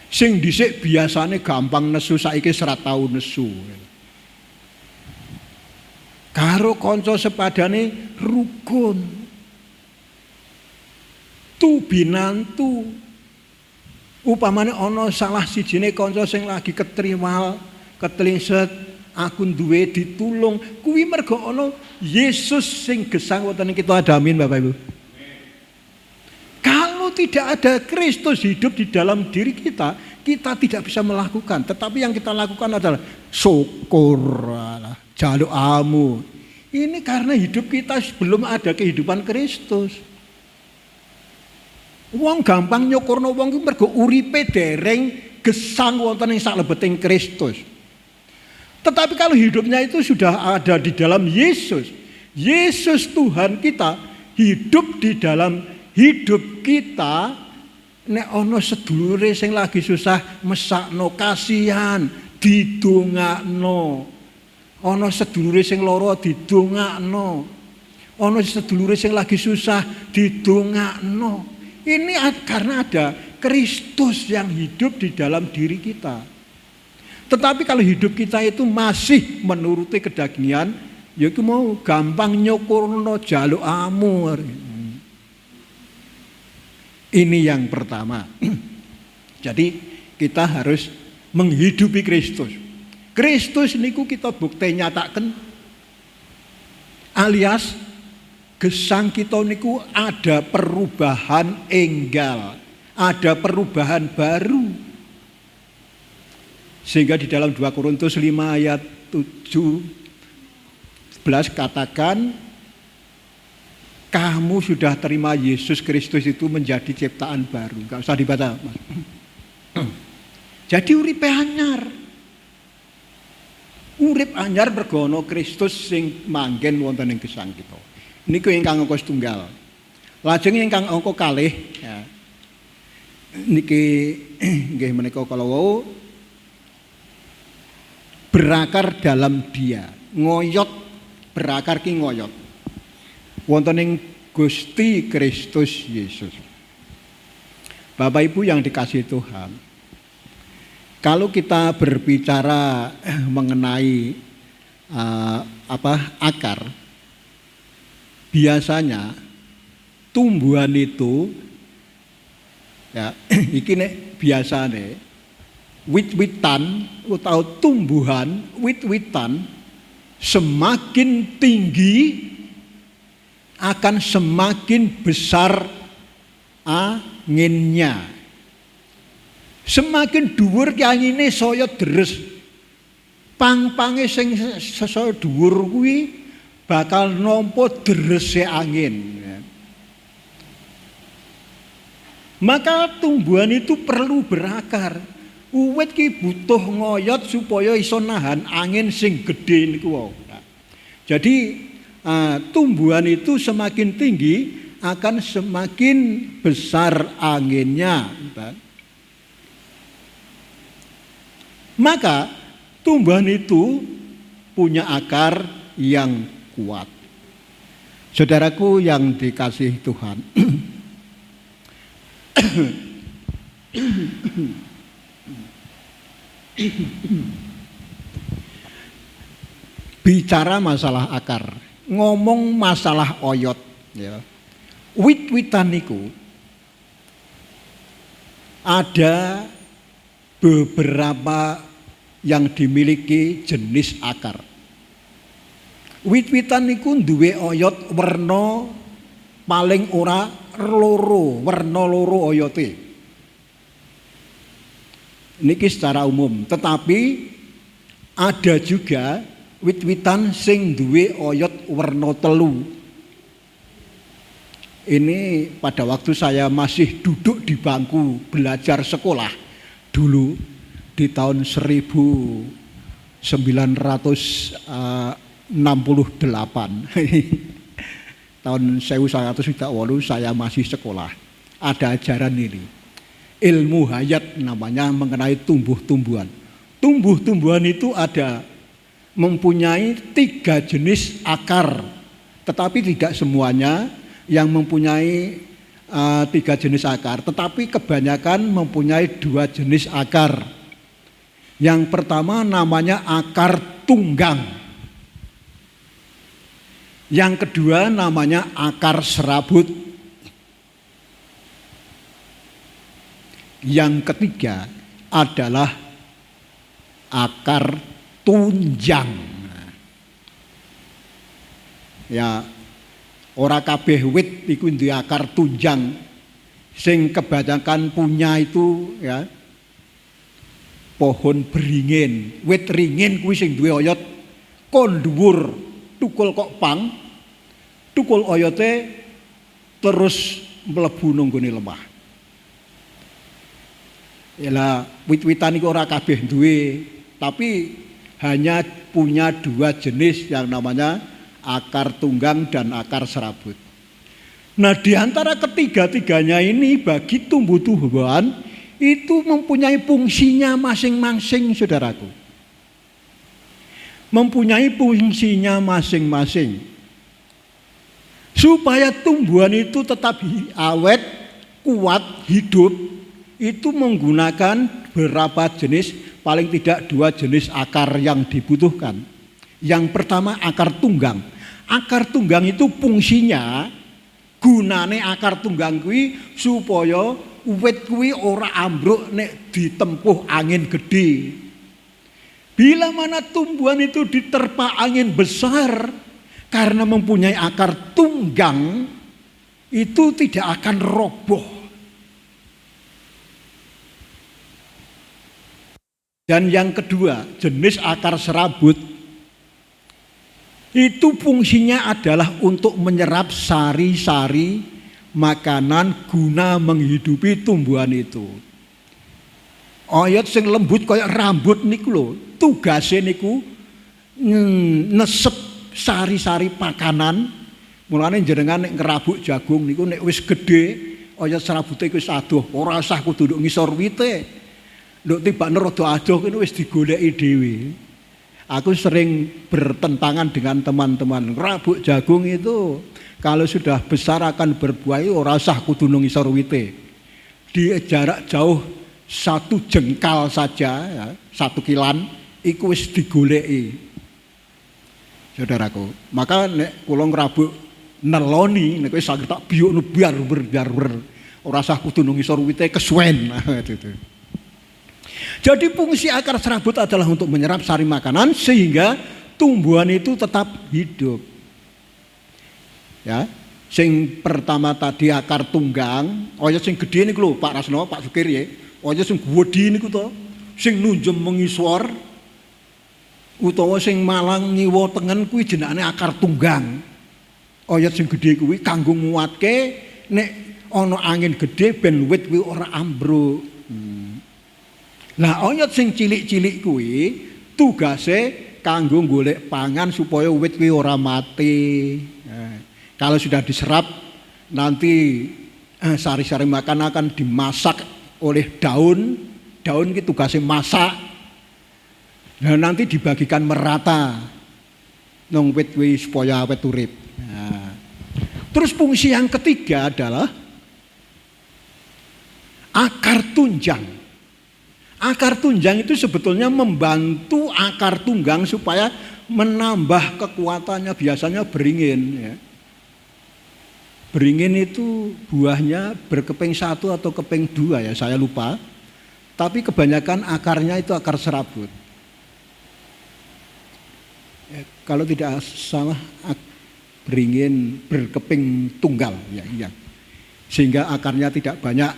Sing dhisik biasane gampang nesu, saiki serat tau nesu. Karo kanca sepadane rukun. Tu binantu. Upamane ana salah sijine kanca sing lagi ketriwal, ketlingset, aku duwe ditulung, kuwi mergo ana Yesus sing gesang wonten ing kita. Amin Bapak Ibu. Kalau tidak ada Kristus hidup di dalam diri kita, kita tidak bisa melakukan. Tetapi yang kita lakukan adalah syukur, jaluk amu. Ini karena hidup kita belum ada kehidupan Kristus. Wong gampang nyukurno wong ki mergo uripe dereng gesang wonten ing saklebeting Kristus. Tetapi kalau hidupnya itu sudah ada di dalam Yesus, Yesus Tuhan kita hidup di dalam hidup kita. Nek ana sedulure sing lagi susah, mesakno, kasihan, didongakno. Ana sedulure sing lara, didongakno. Ana sedulure sing lagi susah, didongakno. Ini karena ada Kristus yang hidup di dalam diri kita. Tetapi kalau hidup kita itu masih menuruti kedagingan, ya itu mau gampang nyukurno, jaluk amur. Ini yang pertama. Jadi kita harus menghidupi Kristus. Kristus niku kita bukti nyatakan, alias gesang kita niku ada perubahan enggal, ada perubahan baru. Sehingga di dalam 2 Korintus 5 ayat 17 katakan, kamu sudah terima Yesus Kristus itu menjadi ciptaan baru. Enggak usah dibaca, Mas. Jadi urip anyar. Urip anyar mergo ana Kristus sing manggen wonten ing gesang kita. Niku ingkang angka setunggal. Lajeng ingkang angka kalih, ya. Niki nggih menika kala wau berakar dalam Dia. Ngoyot, berakar ki ngoyot. Wonten ing Gusti Kristus Yesus. Bapak Ibu yang dikasihi Tuhan, kalau kita berbicara mengenai akar, biasanya tumbuhan itu ya iki nek biasane wit-witan atau tumbuhan wit-witan semakin tinggi akan semakin besar anginnya. Semakin dhuwur ki angine saya deres. Pang-pange sing saya dhuwur kuwi bakal nampa derese angin. Maka tumbuhan itu perlu berakar. Uwit ki butuh ngoyot supaya iso nahan angin sing gedhe niku wae. Jadi tumbuhan itu semakin tinggi akan semakin besar anginnya. Maka tumbuhan itu punya akar yang kuat. Saudaraku yang dikasihi Tuhan, bicara masalah akar, ngomong masalah oyot, ya. Wit-witan niku ada beberapa yang dimiliki jenis akar. Wit-witan niku duwe oyot werna paling ora loro, werna loro oyote. Niki secara umum, tetapi ada juga wit-witan sing duwe oyot werna telu. Ini pada waktu saya masih duduk di bangku belajar sekolah dulu di tahun 1968. Tahun 1968 saya masih sekolah. Ada ajaran ini. Ilmu hayat namanya mengenai tumbuh-tumbuhan. Tumbuh-tumbuhan itu ada mempunyai 3 jenis akar. Tetapi tidak semuanya yang mempunyai 3 jenis akar. Tetapi kebanyakan mempunyai 2 jenis akar. Yang pertama namanya akar tunggang. Yang kedua namanya akar serabut. Yang ketiga adalah akar tunjang. Ya, ora kabeh wit iku duwe akar tunjang. Sing kebanyakan punya itu ya pohon beringin. Wit ringin kuwi sing duwe oyot kon dhuwur, tukul kok pang. Tukul oyote terus mlebu nunggone lemah. Yalah wit-witan iku ora kabeh duwe, tapi hanya punya 2 jenis yang namanya akar tunggang dan akar serabut. Nah, di antara ketiga-tiganya ini bagi tumbuh-tumbuhan itu mempunyai fungsinya masing-masing, saudaraku. Mempunyai fungsinya masing-masing. Supaya tumbuhan itu tetap awet, kuat, hidup, itu menggunakan beberapa jenis, paling tidak 2 jenis akar yang dibutuhkan. Yang pertama akar tunggang. Akar tunggang itu fungsinya, gunane akar tunggang kuwi supaya wit kuwi ora ambruk nek ditempuh angin gede. Bila mana tumbuhan itu diterpa angin besar, karena mempunyai akar tunggang, itu tidak akan roboh. Dan yang kedua, jenis akar serabut itu fungsinya adalah untuk menyerap sari-sari makanan guna menghidupi tumbuhan itu. Oyot sing lembut kayak rambut niku lho, tugase niku nesep sari-sari makanan. Mulane jenengan nek ngerabuk jagung niku nek wis gedhe oyot serabute wis adoh, ora usah kudu nduk ngisor wite. Nduk tibane rada adoh kene wis digoleki dhewe. Aku sering bertentangan dengan teman-teman. Rabuk jagung itu kalau sudah besar akan berbuah, ora usah kudu nang ngisor wite. Di jarak jauh 1 jengkal saja ya, 1 kilan iku wis digoleki. Saudaraku, maka nek kula ngrabuk neloni nek wis tak biyukno biar. Ora usah kudu nang ngisor wite kesuwen. Gitu. Jadi fungsi akar serabut adalah untuk menyerap sari makanan sehingga tumbuhan itu tetap hidup. Ya, sing pertama tadi akar tunggang, oyot sing gede niku lho Pak Rasno, Pak Sukir ya. Oyot sing gedhe niku to, sing nunjem mengisor utawa sing malang ngiwa tengen kuwi jenenge akar tunggang. Oyot sing gede kuwi kanggo nguatke nek ana angin gede ben wit kuwi ora ambruk. Nah, oyot sing cilik-cilik kuwi tugase kanggo golek pangan supaya wit kuwi ora mati. Kalau sudah diserap nanti sari-sari makan akan dimasak oleh daun. Daun ki tugase masak. Nah, nanti dibagikan merata nang wit kuwi supaya awet urip. Nah. Terus fungsi yang ketiga adalah akar tunjang. Akar tunjang itu sebetulnya membantu akar tunggang supaya menambah kekuatannya, biasanya beringin. Ya. Beringin itu buahnya berkeping 1 atau keping 2 ya, saya lupa. Tapi kebanyakan akarnya itu akar serabut. Kalau tidak salah beringin berkeping tunggal, ya iya. Sehingga akarnya tidak banyak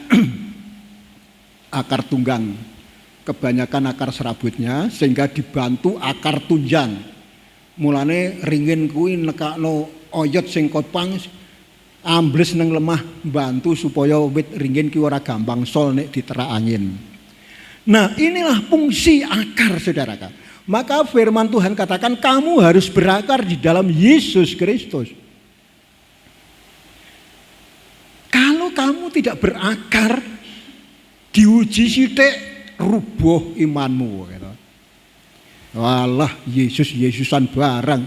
akar tunggang, kebanyakan akar serabutnya, sehingga dibantu akar tunjang. Mulane ringin kuwi nekakno oyot sing kopang ambles nang lemah, bantu supaya wit ringin ki ora gampang sol nek diterak angin. Nah, inilah fungsi akar, saudara. Maka firman Tuhan katakan kamu harus berakar di dalam Yesus Kristus. Kalau kamu tidak berakar, diuji sithik rubuh imanmu. Walah, Yesusan barang.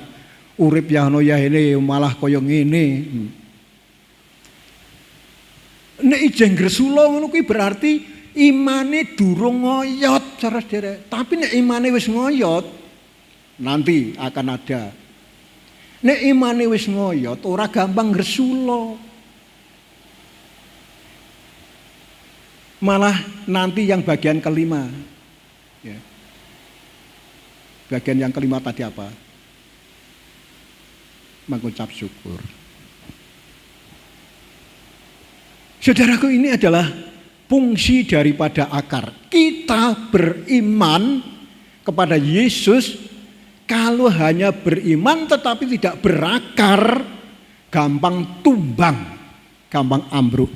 Urip yahno ya ini malah kaya ngene. Nek ijeng gresula ngono kuwi berarti imane durung ngoyot, saudara-saudara. Tapi nek imane wis ngoyot, nanti akan ada. Nek imane wis ngoyot, ora gampang gresula. Malah nanti yang bagian kelima, ya. Bagian yang kelima tadi apa? Mengucap syukur. Saudaraku, ini adalah fungsi daripada akar. Kita beriman kepada Yesus, kalau hanya beriman tetapi tidak berakar, gampang tumbang, gampang ambruk.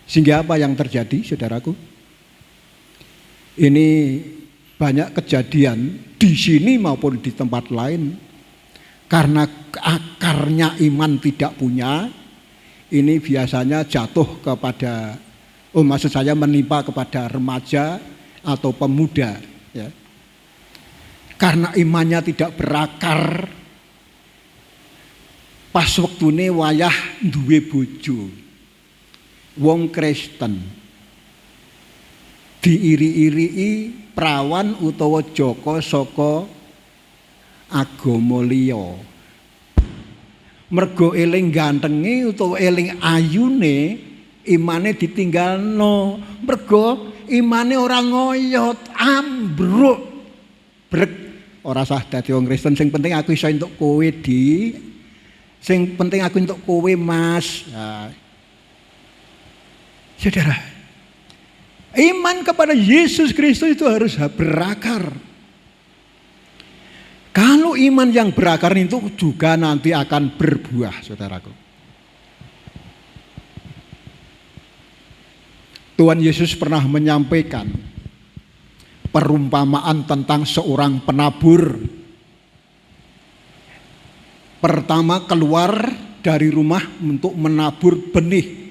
Sehingga apa yang terjadi, saudaraku? Ini banyak kejadian di sini maupun di tempat lain. Karena akarnya iman tidak punya, ini biasanya jatuh kepada, maksud saya menimpa kepada remaja atau pemuda. Ya. Karena imannya tidak berakar, pas waktune wayah duwe bojo. Wong Kristen diiri-irii prawan utawa joko saka agama liya. Mergo eling gantenge utawa eling ayune, imane ditinggalno. Mergo imane ora ngoyot, ambruk. Brek, ora sah dadi wong Kristen. Sing penting aku iso entuk kowe, Di. Sing penting aku entuk kowe, Mas. Nah, saudara, iman kepada Yesus Kristus itu harus berakar. Kalau iman yang berakar itu juga nanti akan berbuah, saudaraku. Tuhan Yesus pernah menyampaikan perumpamaan tentang seorang penabur. Pertama keluar dari rumah untuk menabur benih.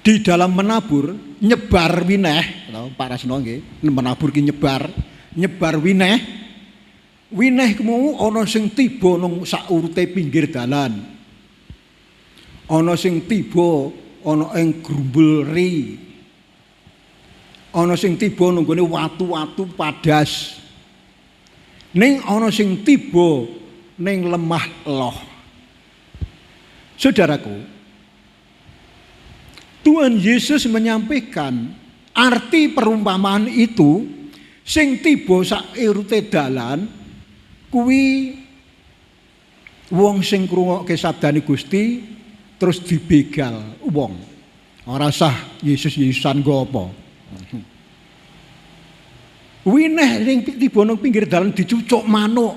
Di dalam menabur nyebar wineh, Pak Rasno nggih, menabur ki nyebar wineh. Wineh mau ana sing tiba nang saurute pinggir dalan. Ana sing tiba ana ing grumbul ri. Ana sing tiba nang gone watu-watu padas. Ning ana sing tiba ning lemah loh. Saudaraku, Tuhan Yesus menyampaikan arti perumpamaan itu, sing tiba sak urute dalan kuwi wong sing krungokke sabdane Gusti terus dibegal wong. Ora sah Yesus-Yesusan nggo apa. Wineh ning tiba nang pinggir dalan dicucuk manuk,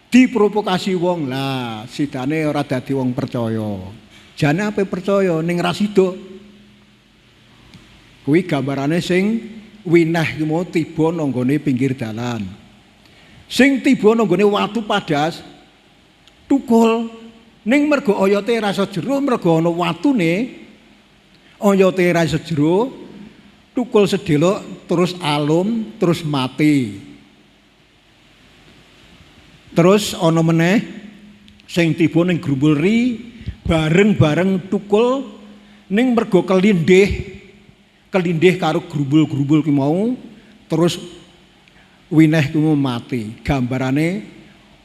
diprovokasi wong. Lah sidane ora dadi wong percaya. Jane ape percaya ning ra sida. Kuwi gambarane sing wineh ki mau tiba nang gone pinggir dalan. Sing tiba nang gone watu padas tukul ning mergo oyote rasa jero, mergo ana watune oyote rasa jero, tukul sedelok terus alum terus mati. Terus ana meneh sing tiba ning grumbul ri bareng-bareng tukul ning mergo kelindih karo grumbul-grumbul ki mau terus wineh ki mau mati. Gambarane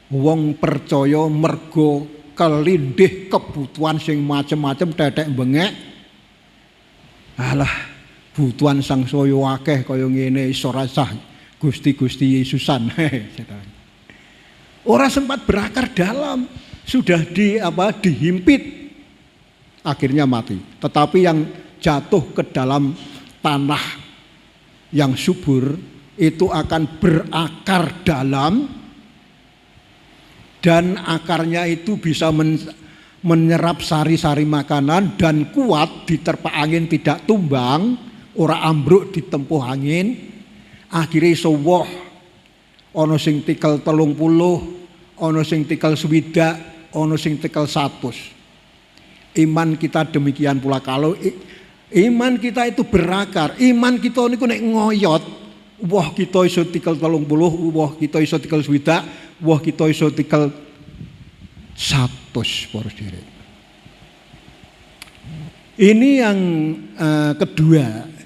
wong percaya mergo kelindih kebutuhan sing macem-macem tetek bengek. Alah, butuhan sangsaya akeh kaya ngene iso rasah Gusti-Gusti Yesusan. Ora sempat berakar dalam, sudah dihimpit, akhirnya mati. Tetapi yang jatuh ke dalam tanah yang subur itu akan berakar dalam, dan akarnya itu bisa menyerap sari-sari makanan dan kuat, diterpa angin tidak tumbang, ora ambruk ditempuh angin. Akhirnya iso woh, ana sing tikel 30, ana sing tikel 60, ana sing tikel 100. Iman kita demikian pula, kalau iman kita itu berakar, iman kita niku nek ngoyot, wah kita iso tikel 30, wah kita iso tikel 60, wah kita iso tikel 100, para sedherek. Ini yang kedua.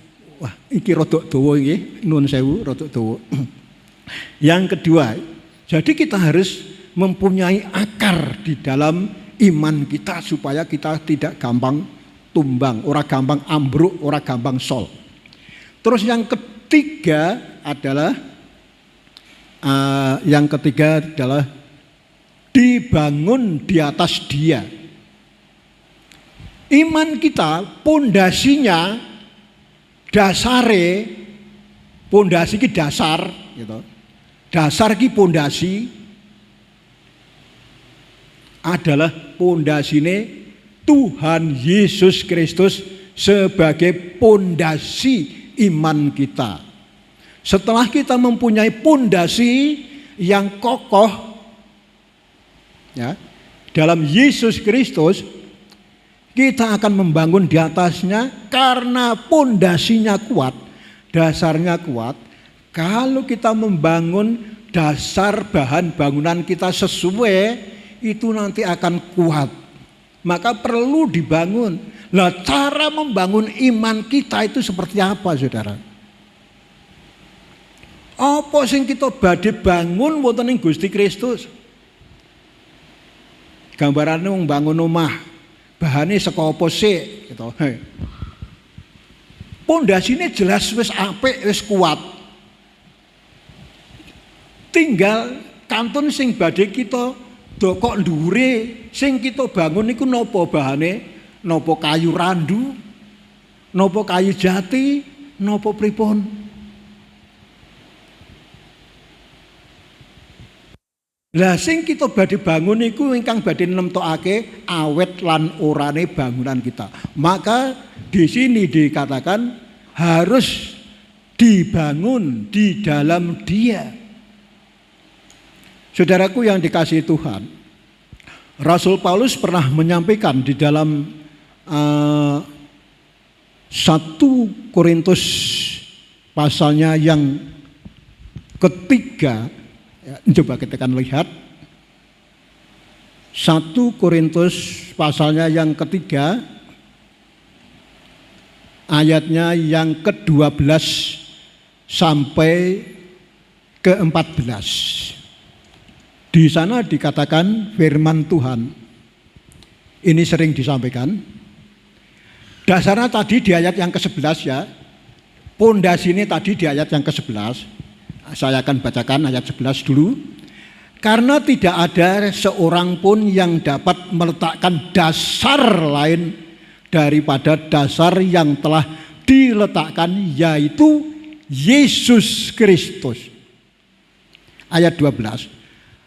Wah, iki rodok dawa iki, nuwun sewu, rodok dawa. Yang kedua, jadi kita harus mempunyai akar di dalam iman kita supaya kita tidak gampang tumbang, ora gampang ambruk, ora gampang sol. Terus yang ketiga adalah dibangun di atas Dia. Iman kita pondasinya, dasare, pondasi ki dasar gitu. Dasar ki pondasi adalah pondasine Tuhan Yesus Kristus sebagai pondasi iman kita. Setelah kita mempunyai pondasi yang kokoh ya, dalam Yesus Kristus, kita akan membangun di atasnya karena pondasinya kuat, dasarnya kuat. Kalau kita membangun dasar bahan bangunan kita sesuai, itu nanti akan kuat. Maka perlu dibangun. Lah cara membangun iman kita itu seperti apa, saudara? Apa sing kita badhe bangun wonten ing Gusti Kristus? Gambarane wong bangun omah, bahane saka apa sik gitu. Pondasine jelas wis apik, wis kuat. Tinggal kantun sing badhe kita dokok ndhure, sing kita bangun niku napa bahane? Napa kayu randu? Napa kayu jati? Napa pripun? Lah sing kita badhe bangun niku ingkang badhe nemtokake awet lan orane bangunan kita. Maka di sini dikatakan harus dibangun di dalam Dia. Saudaraku yang dikasihi Tuhan, Rasul Paulus pernah menyampaikan di dalam 1 Korintus pasalnya yang ketiga, ya, coba kita akan lihat 1 Korintus pasalnya yang ketiga, ayatnya yang ke-12 sampai ke-14. Di sana dikatakan firman Tuhan. Ini sering disampaikan. Dasarnya tadi di ayat yang ke-11 ya. Pondasi ini tadi di ayat yang ke-11. Saya akan bacakan ayat 11 dulu. Karena tidak ada seorang pun yang dapat meletakkan dasar lain daripada dasar yang telah diletakkan, yaitu Yesus Kristus. Ayat 12.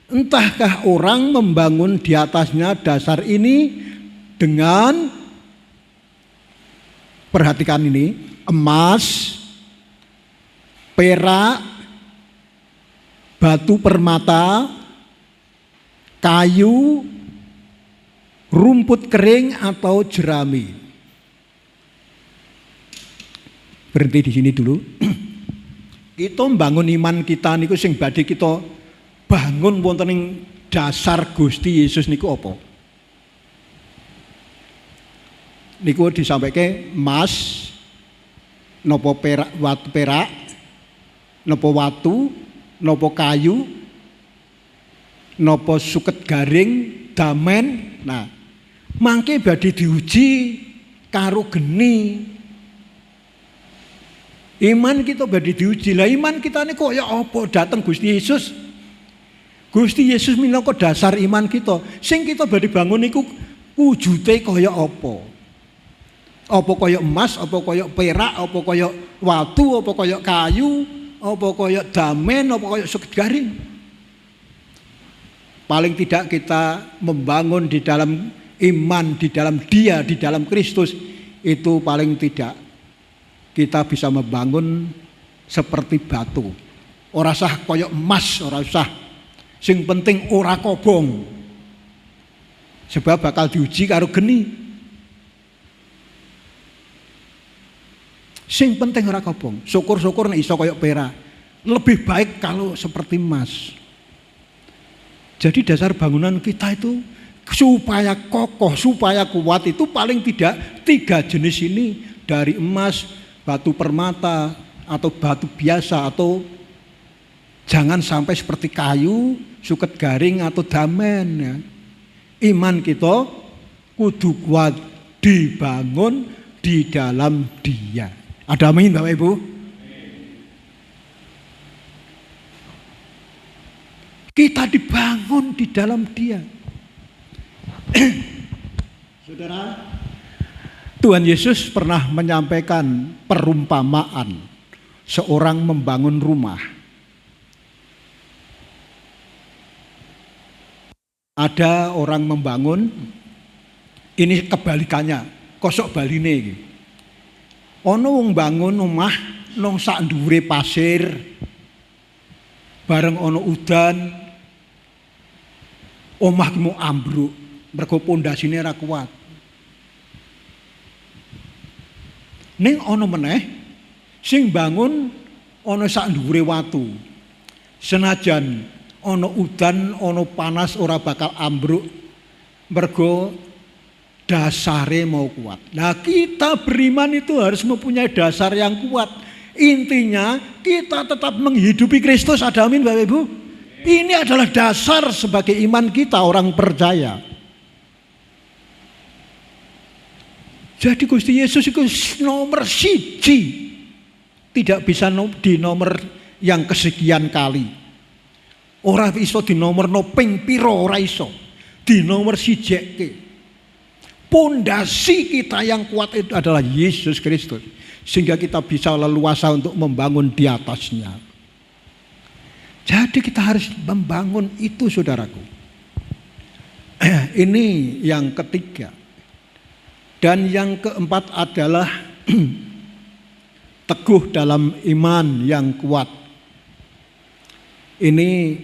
Entahkah orang membangun di atasnya dasar ini dengan, perhatikan ini, emas, perak, batu permata, kayu, rumput kering atau jerami. Berhenti di sini dulu. Kita membangun iman kita niku sing badhe kita bangun wonten ing dasar Gusti Yesus niku apa? Niku disampaike emas, napa perak, watu perak, napa watu, napa kayu, napa suket garing, damen. Nah, mangke badhe diuji karo geni. Iman kita badhe diuji. Lah iman kita niku kaya apa dateng Gusti Yesus? Gusti Yesus minangka dasar iman kita. Sing kita badhe bangun iku wujude kaya apa? Apa kaya emas, apa kaya perak, apa kaya watu, apa kaya kayu, apa kaya damen, apa kaya suket garing. Paling tidak kita membangun di dalam iman, di dalam Dia, di dalam Kristus, itu paling tidak kita bisa membangun seperti batu. Ora usah kaya emas, ora usah. Sing penting ora kobong. Sebab bakal diuji karo geni. Sing penting ora kobong. Syukur-syukur nek iso kaya perak. Lebih baik kalau seperti emas. Jadi dasar bangunan kita itu supaya kokoh, supaya kuat itu paling tidak 3 jenis ini. Dari emas, batu permata, atau batu biasa, atau jangan sampai seperti kayu, suket garing, atau damen. Ya. Iman kita kudu kuat dibangun di dalam Dia. Ada amin Bapak Ibu? Kita dibangun di dalam Dia. Saudara, Tuhan Yesus pernah menyampaikan perumpamaan seorang membangun rumah. Ada orang membangun, ini kebalikannya, kosok baline iki. Ono wong bangun omah nang sak dhuwure pasir. Bareng ono udan, omah ki mau ambruk mergo pondasine ora kuat. Ning ono meneh sing bangun ono sak dhuwure watu. Senajan ono udan, ono panas ora bakal ambruk mergo dasare mau kuat. Nah, kita beriman itu harus mempunyai dasar yang kuat. Intinya kita tetap menghidupi Kristus. Ada amin Bapak Ibu? Ini adalah dasar sebagai iman kita orang percaya. Jadi Gusti Yesus itu nomor 1. Tidak bisa di nomor yang kesekian kali. Ora iso di nomor no ping piro, ora iso. Di nomor 1. Pondasi kita yang kuat itu adalah Yesus Kristus. Sehingga kita bisa leluasa untuk membangun di atasnya. Jadi kita harus membangun itu saudaraku. Ini yang ketiga. Dan yang keempat adalah teguh dalam iman yang kuat. Ini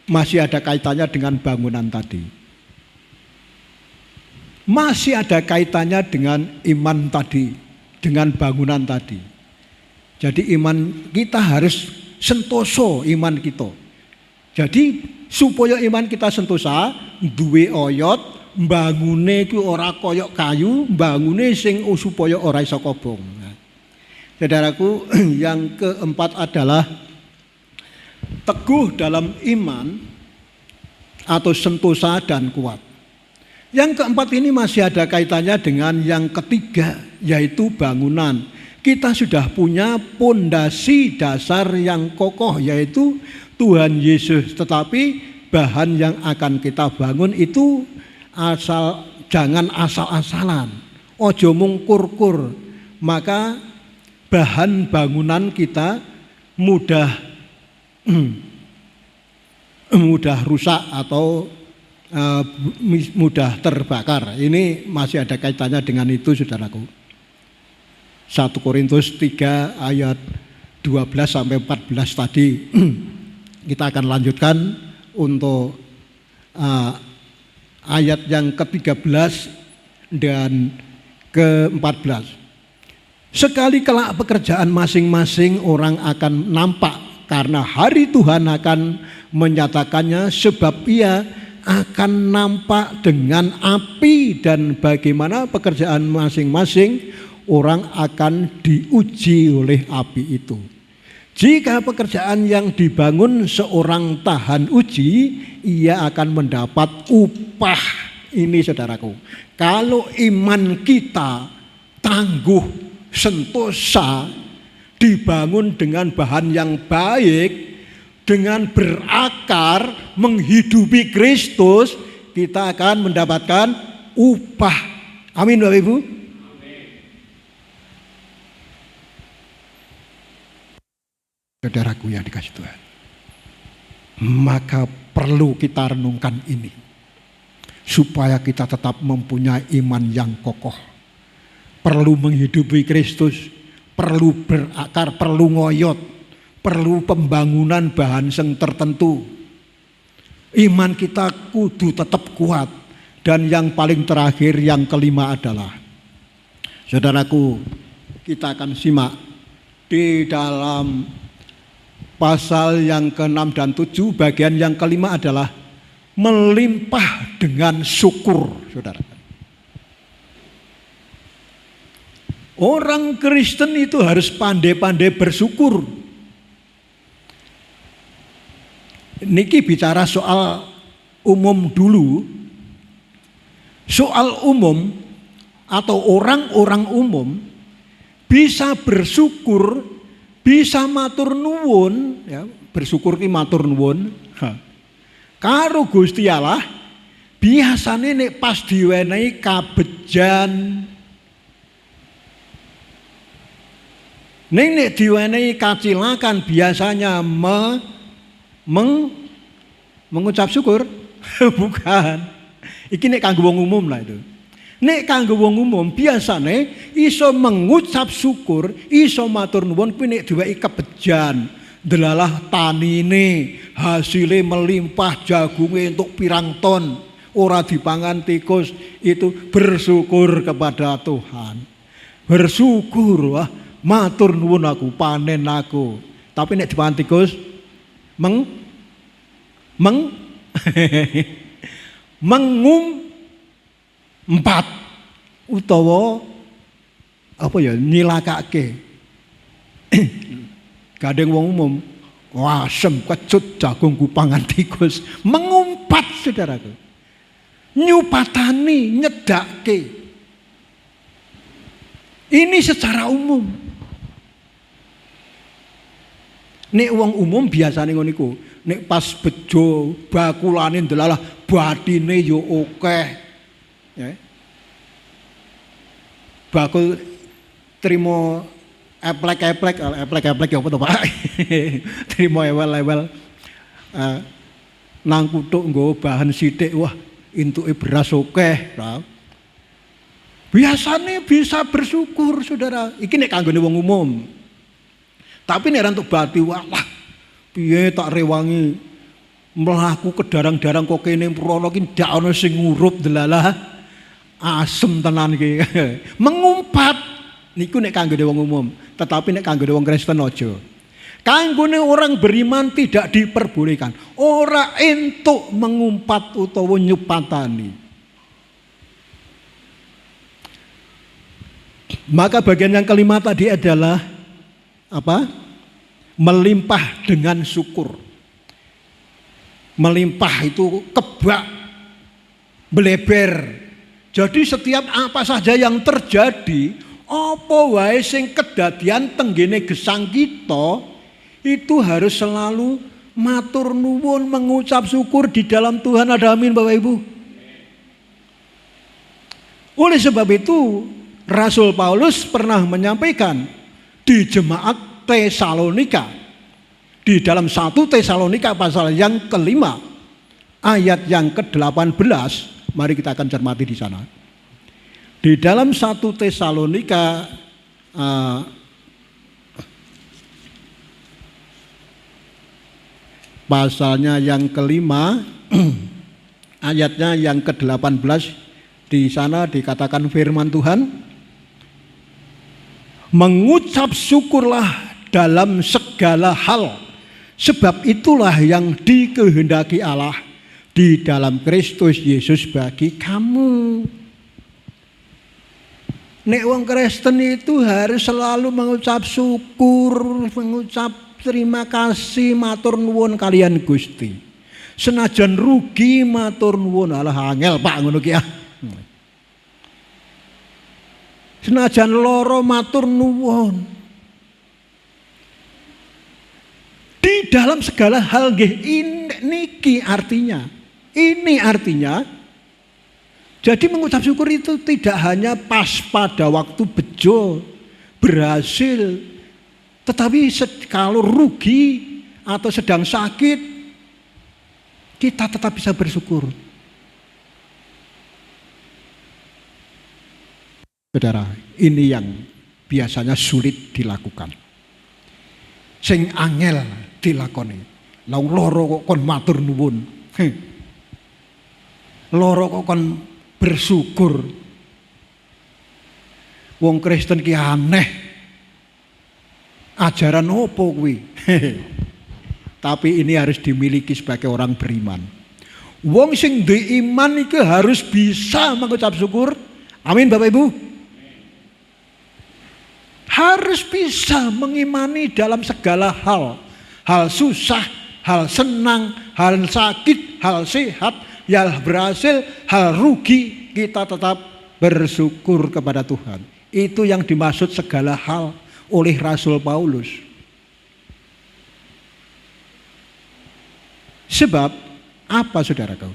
masih ada kaitannya dengan bangunan tadi. Masih ada kaitannya dengan iman tadi, dengan bangunan tadi. Jadi iman kita harus sentoso iman kita. Jadi supaya iman kita sentosa, duwe oyot, mbangune ki ora koyok kayu, mbangune sing supaya ora iso kobong. Saudaraku, yang keempat adalah teguh dalam iman atau sentosa dan kuat. Yang keempat ini masih ada kaitannya dengan yang ketiga, yaitu bangunan. Kita sudah punya pondasi dasar yang kokoh, yaitu Tuhan Yesus. Tetapi bahan yang akan kita bangun itu jangan asal-asalan, ojo mungkur-kur. Maka bahan bangunan kita mudah rusak atau mudah terbakar. Ini masih ada kaitannya dengan itu saudaraku. 1 Korintus 3 ayat 12 sampai 14 tadi kita akan lanjutkan untuk ayat yang ke-13 dan ke-14. Sekali kelak pekerjaan masing-masing orang akan nampak, karena hari Tuhan akan menyatakannya, sebab Ia akan nampak dengan api, dan bagaimana pekerjaan masing-masing orang akan diuji oleh api itu. Jika pekerjaan yang dibangun seorang tahan uji, ia akan mendapat upah. Ini saudaraku, kalau iman kita tangguh, sentosa, dibangun dengan bahan yang baik, dengan berakar menghidupi Kristus, kita akan mendapatkan upah. Amin Bapak Ibu. Saudaraku yang dikasih Tuhan, maka perlu kita renungkan ini supaya kita tetap mempunyai iman yang kokoh. Perlu menghidupi Kristus, perlu berakar, perlu ngoyot, perlu pembangunan bahan seng tertentu. Iman kita kudu tetap kuat. Dan yang paling terakhir, yang kelima adalah, saudaraku, kita akan simak di dalam pasal yang ke-6 dan 7, bagian yang kelima adalah melimpah dengan syukur, saudara. Orang Kristen itu harus pandai-pandai bersyukur. Niki bicara soal umum dulu. Soal umum atau orang-orang umum bisa bersyukur, bisa matur nuwun, ya, bersyukur ki matur nuwun karo Gusti Allah. Biasane nek pas diwenehi kabejan, nek diwenehi kacilakan, biasanya mengucap syukur. Bukan. Iki nek kanggo wong umum lah itu. Nek kanggo wong umum biasane iso mengucap syukur, iso matur nuwun kuwi nek diwehi kebejan, delalah tanine, hasile melimpah, jagunge entuk pirang ton, ora dipangan tikus, itu bersyukur kepada Tuhan. Bersyukur, wah, matur nuwun aku, panen aku. Tapi nek dipangan tikus mengumpat utawa apa ya, nyilakake. Gadeng wong umum, wasem kecut jagungku pangan tikus, mengumpat, saudaraku, nyupatani, nyedake. Ini secara umum. Nek wong umum biasane ngono iku. Nek pas bejo bakulane ndelalah batine yo akeh. Ya. Bakul trimo eplek ya apa to, Pak? Trimo ewel-ewel nang kutuk nggo bahan sithik, wah entuke beras akeh. Biasane bisa bersyukur, saudara. Iki nek kanggone wong umum. Tapi nek untuk bati, wah piye tak rewangi mlaku kedarang-darang kok kene mrono ki ndak ana sing ngurup delalah. Asem tenan iki. Mengumpat niku nek kanggone wong umum, tetapi nek kanggone wong Kristen aja. Kanggone orang beriman tidak diperbolehkan. Ora entuk mengumpat utawa nyupatani. Maka bagian yang kelima tadi adalah apa? Melimpah dengan syukur. Melimpah itu kebak, beleber. Jadi setiap apa saja yang terjadi, apa wae sing kedadian tenggene gesang kita, itu harus selalu matur nuwun, mengucap syukur di dalam Tuhan. Ada amin Bapak Ibu. Oleh sebab itu Rasul Paulus pernah menyampaikan di jemaat Tesalonika, di dalam 1 Tesalonika pasal yang kelima ayat yang ke-18. Mari kita akan cermati di sana. Di dalam 1 Tesalonika pasalnya yang kelima ayatnya yang ke-18, di sana dikatakan firman Tuhan, mengucap syukurlah dalam segala hal, sebab itulah yang dikehendaki Allah di dalam Kristus Yesus bagi kamu. Nek wong Kristen itu harus selalu mengucap syukur, mengucap terima kasih, matur nuwun kalian Gusti. Senajan rugi matur nuwun, alah angel Pak ngono ki ah. Senajan loro matur nuwun. Di dalam segala hal nggih ini artinya jadi mengucap syukur itu tidak hanya pas pada waktu bejo berhasil, tetapi kalau rugi atau sedang sakit kita tetap bisa bersyukur. Saudara, ini yang biasanya sulit dilakukan. Sing angel dilakoni. Lah loro kok kon matur nuwun. Loro kok kon bersyukur. Wong Kristen ki aneh. Ajaran opo kuwi? Tapi ini harus dimiliki sebagai orang beriman. Wong sing duwe iman iki harus bisa mengucap syukur. Amin Bapak Ibu. Harus bisa mengimani dalam segala hal. Hal susah, hal senang, hal sakit, hal sehat, hal berhasil, hal rugi, kita tetap bersyukur kepada Tuhan. Itu yang dimaksud segala hal oleh Rasul Paulus. Sebab apa saudaraku?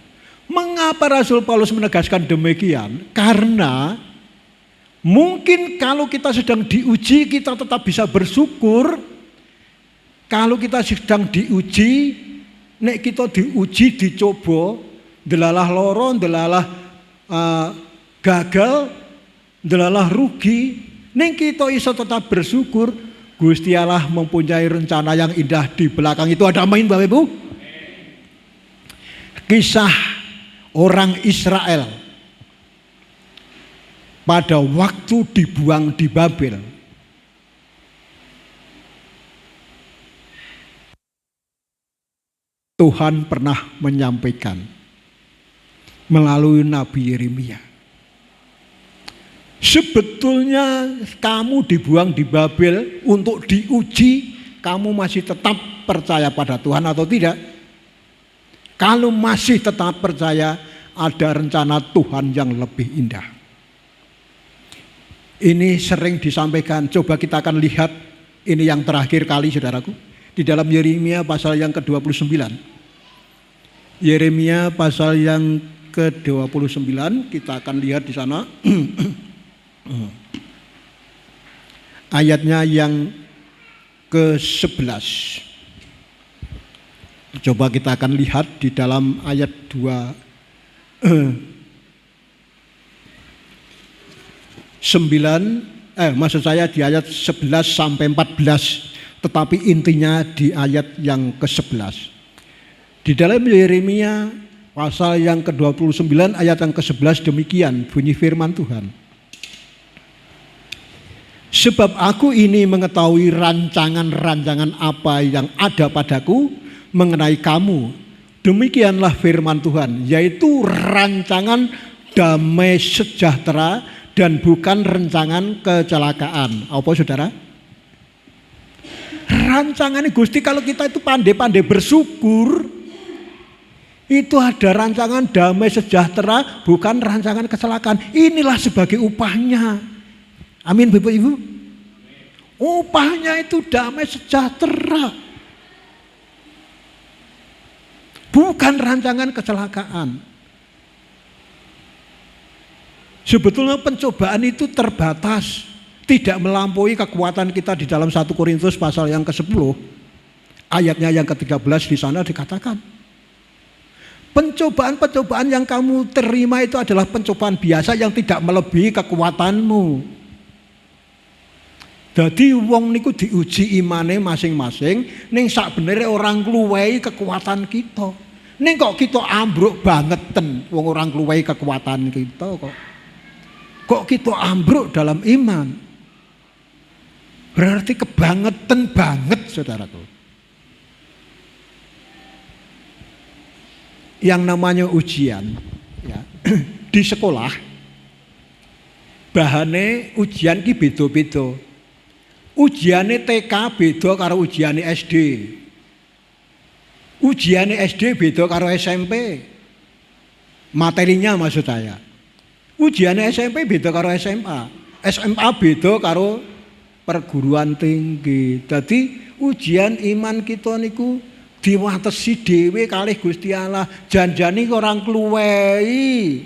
Mengapa Rasul Paulus menegaskan demikian? Karena mungkin kalau kita sedang diuji kita tetap bisa bersyukur. Kalau kita sedang diuji, nek kita diuji, dicoba, delalah loro, delalah gagal, delalah rugi, nek kita iso tetap bersyukur. Gusti Allah mempunyai rencana yang indah di belakang itu. Ada amin Bapak Ibu? Kisah orang Israel pada waktu dibuang di Babel. Tuhan pernah menyampaikan melalui Nabi Yeremia. Sebetulnya kamu dibuang di Babel untuk diuji, kamu masih tetap percaya pada Tuhan atau tidak? Kalau masih tetap percaya, ada rencana Tuhan yang lebih indah. Ini sering disampaikan, coba kita akan lihat ini yang terakhir kali saudaraku. Di dalam Yeremia pasal yang ke-29. Yeremia pasal yang ke-29 kita akan lihat di sana. Ayatnya yang ke-11. Coba kita akan lihat di dalam ayat maksud saya di ayat 11 sampai 14. Tetapi intinya di ayat yang ke-11. Di dalam Yeremia pasal yang ke-29 ayat yang ke-11 demikian bunyi firman Tuhan. Sebab aku ini mengetahui rancangan-rancangan apa yang ada padaku mengenai kamu. Demikianlah firman Tuhan, yaitu rancangan damai sejahtera dan bukan rancangan kecelakaan. Apa saudara? Rancangan Gusti kalau kita itu pandai-pandai bersyukur, itu ada rancangan damai sejahtera, bukan rancangan kecelakaan. Inilah sebagai upahnya. Amin Bapak Ibu. Upahnya itu damai sejahtera, bukan rancangan kecelakaan. Sebetulnya pencobaan itu terbatas, tidak melampaui kekuatan kita. Di dalam 1 Korintus pasal yang ke-10 ayatnya yang ke-13 di sana dikatakan pencobaan-pencobaan yang kamu terima itu adalah pencobaan biasa yang tidak melebihi kekuatanmu. Jadi wong niku diuji imane masing-masing ning sakbenere orang ngluwehi kekuatan kita. Ning kok kita ambruk bangeten wong orang ngluwehi kekuatan kita kok. Kok kita ambruk dalam iman? Berarti kebangetan banget saudaraku. Yang namanya ujian ya, di sekolah bahane ujian ki beda-beda. Ujiane TK beda karo ujiane SD. Ujiane SD beda karo SMP. Materinya maksud saya. Ujiane SMP beda karo SMA. SMA beda karo perguruan tinggi. Jadi ujian iman kita niku diwatesi dhewe kalih Gusti Allah. Janjane orang kluwehi.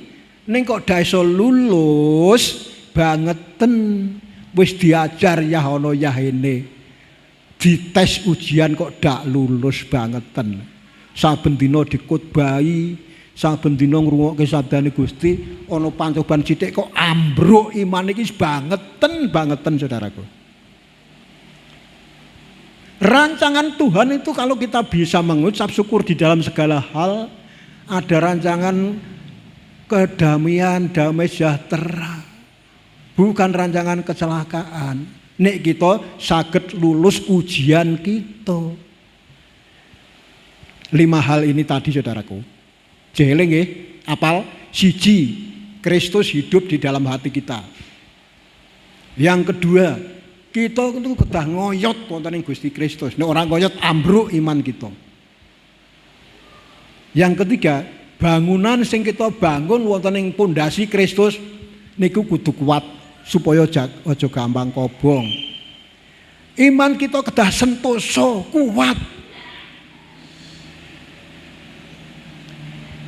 Ning kok da iso lulus bangeten. Wis diajar ya ana yahene. Dites ujian kok dak lulus bangeten. Saben dina dikutbahi, saben dina ngrungokke sabdane Gusti, ana pancoban sithik kok ambruk iman iki bangeten saudaraku. Rancangan Tuhan itu kalau kita bisa mengucap syukur di dalam segala hal, ada rancangan kedamaian, damai sejahtera. Bukan rancangan kecelakaan. Nek kita saged lulus ujian kita. 5 hal ini tadi saudaraku. Jeling nggih, apal? 1, Kristus hidup di dalam hati kita. Yang kedua, kita itu kedah ngoyot wonten ing Gusti Kristus. Nek ora ngoyot ambruk iman kita. Yang ketiga, bangunan sing kita bangun wonten ing pondasi Kristus niku kudu kuat supaya aja gampang kobong. Iman kita kedah sentosa, kuat.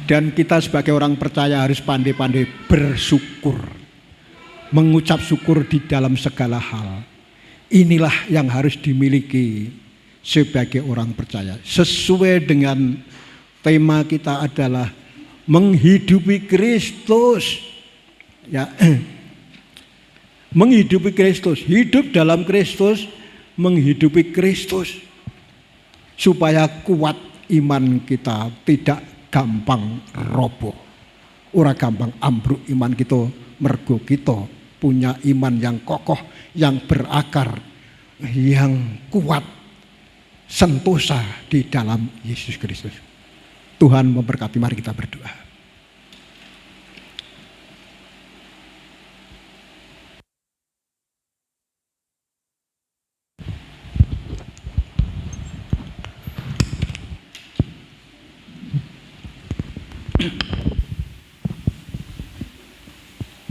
Dan kita sebagai orang percaya harus pandai-pandai bersyukur. Mengucap syukur di dalam segala hal. Inilah yang harus dimiliki sebagai orang percaya. Sesuai dengan tema kita adalah menghidupi Kristus. Ya, menghidupi Kristus, hidup dalam Kristus, menghidupi Kristus. Supaya kuat iman kita, tidak gampang roboh. Ora gampang ambruk iman kita, mergo kita punya iman yang kokoh, yang berakar, yang kuat, sentosa di dalam Yesus Kristus. Tuhan memberkati, mari kita berdoa.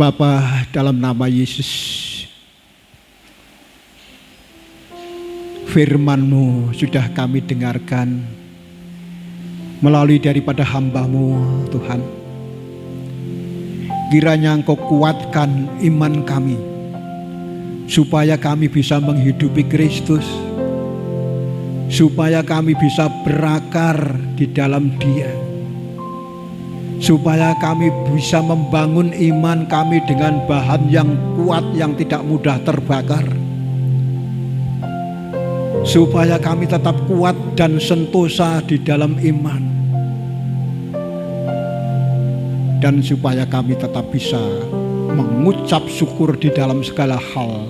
Bapa, dalam nama Yesus, firman-Mu sudah kami dengarkan melalui daripada hamba-Mu Tuhan. Kiranya Engkau kuatkan iman kami supaya kami bisa menghidupi Kristus, supaya kami bisa berakar di dalam Dia, supaya kami bisa membangun iman kami dengan bahan yang kuat yang tidak mudah terbakar, supaya kami tetap kuat dan sentosa di dalam iman, dan supaya kami tetap bisa mengucap syukur di dalam segala hal.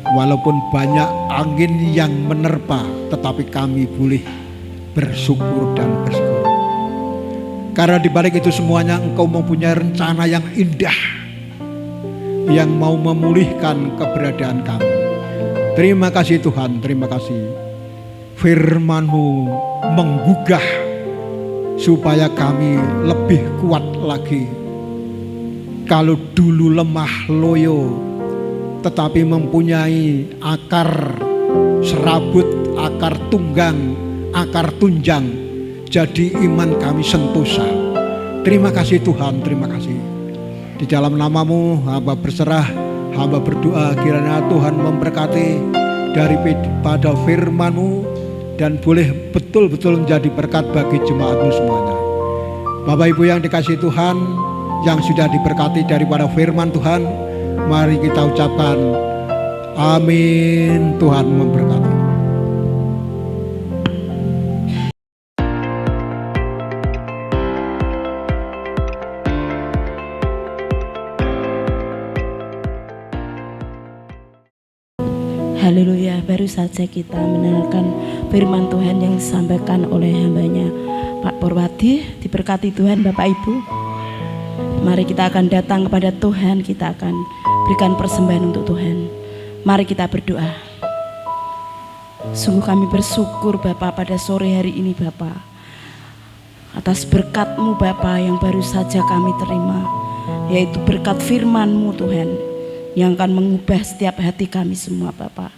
Walaupun banyak angin yang menerpa, tetapi kami boleh bersyukur dan bersyukur. Karena di balik itu semuanya Engkau mempunyai rencana yang indah yang mau memulihkan keberadaan kami. Terima kasih Tuhan, terima kasih. Firman-Mu menggugah supaya kami lebih kuat lagi. Kalau dulu lemah loyo, tetapi mempunyai akar serabut, akar tunggang, akar tunjang, jadi iman kami sentosa. Terima kasih Tuhan, terima kasih. Di dalam nama-Mu hamba berserah, hamba berdoa kiranya Tuhan memberkati daripada firman-Mu dan boleh betul-betul menjadi berkat bagi jemaat-Mu semuanya. Bapak Ibu yang dikasihi Tuhan, yang sudah diberkati daripada firman Tuhan, mari kita ucapkan amin. Tuhan memberkati. Haleluya, baru saja kita mendengarkan firman Tuhan yang disampaikan oleh hambanya Pak Purwadi. Diberkati Tuhan Bapak Ibu. Mari kita akan datang kepada Tuhan, kita akan berikan persembahan untuk Tuhan. Mari kita berdoa. Sungguh kami bersyukur Bapa pada sore hari ini Bapa, atas berkat-Mu Bapa yang baru saja kami terima, yaitu berkat firman-Mu Tuhan. yang akan mengubah setiap hati kami semua Bapa.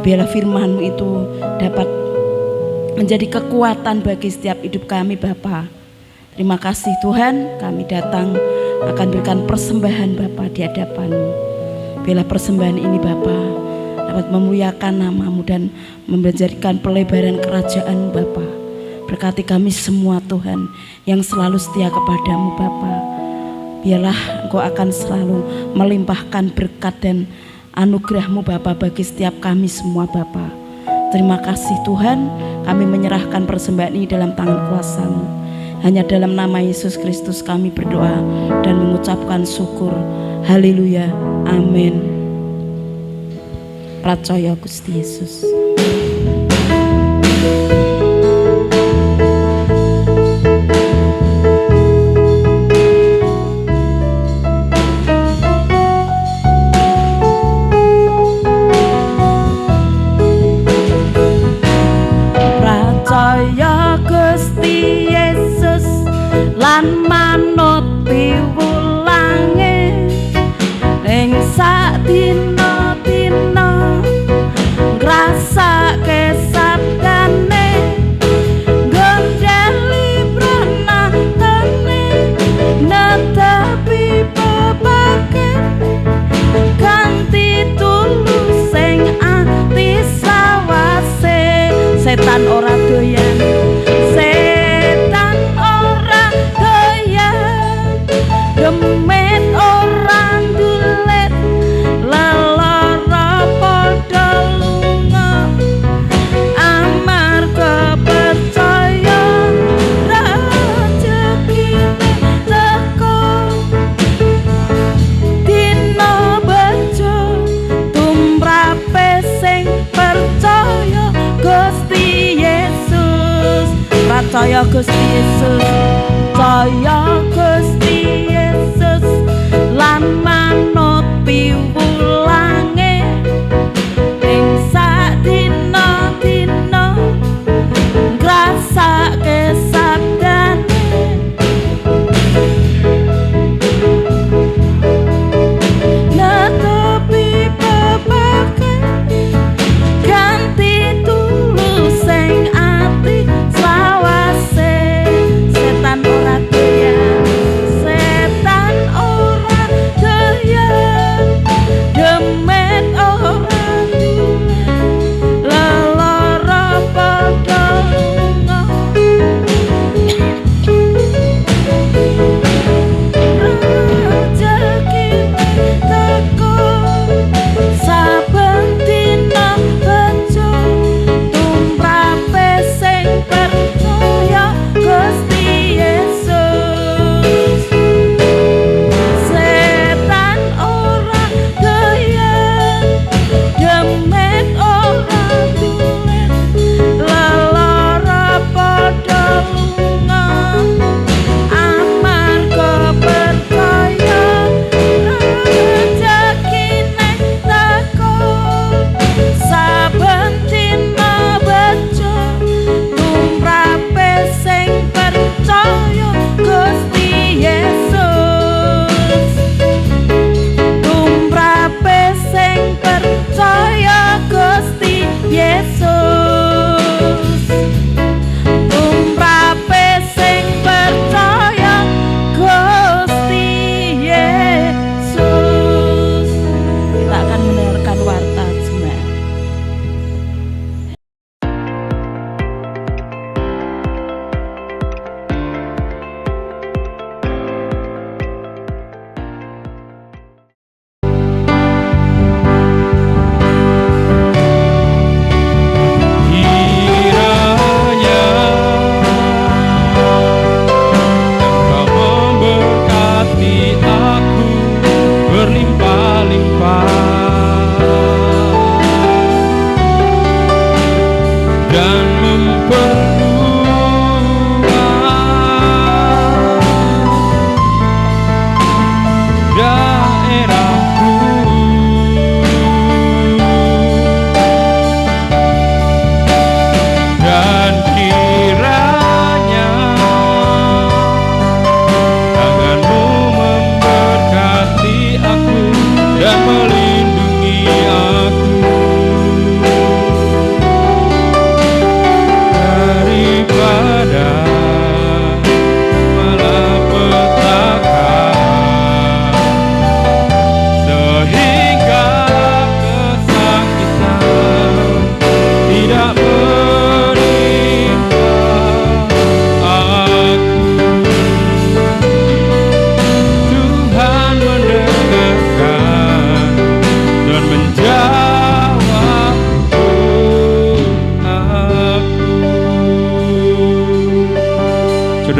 Biarlah firman-Mu itu dapat menjadi kekuatan bagi setiap hidup kami Bapa. Terima kasih Tuhan, kami datang akan berikan persembahan Bapa di hadapan-Mu. Biarlah persembahan ini Bapa dapat memuliakan nama-Mu dan menjadikan pelebaran kerajaan Bapa. Berkati kami semua Tuhan yang selalu setia kepadamu Bapa. Biarlah Engkau akan selalu melimpahkan berkat dan anugerah-Mu Bapa bagi setiap kami semua Bapa. Terima kasih Tuhan, kami menyerahkan persembahan ini dalam tangan kuasa-Mu. Hanya dalam nama Yesus Kristus kami berdoa dan mengucapkan syukur. Haleluya, amin. Percaya Gusti Yesus. Lan manut piwulange ing sak dina-dina ngrasake sabdane gondeli pranatane netepi bebake kanthi tulus sing ati sawase setan ora doyan demet orang dulet lelara padha lunga amarga percaya rejekine teko dina bejo tumrape sing percaya Gusti Yesus. Percaya Gusti Yesus, percaya Gusti Yesus lan manut piwulange ing sak dina-dina ngrasake sabdane netepi bebake ganti tulus sing ati selawase setan ora doyan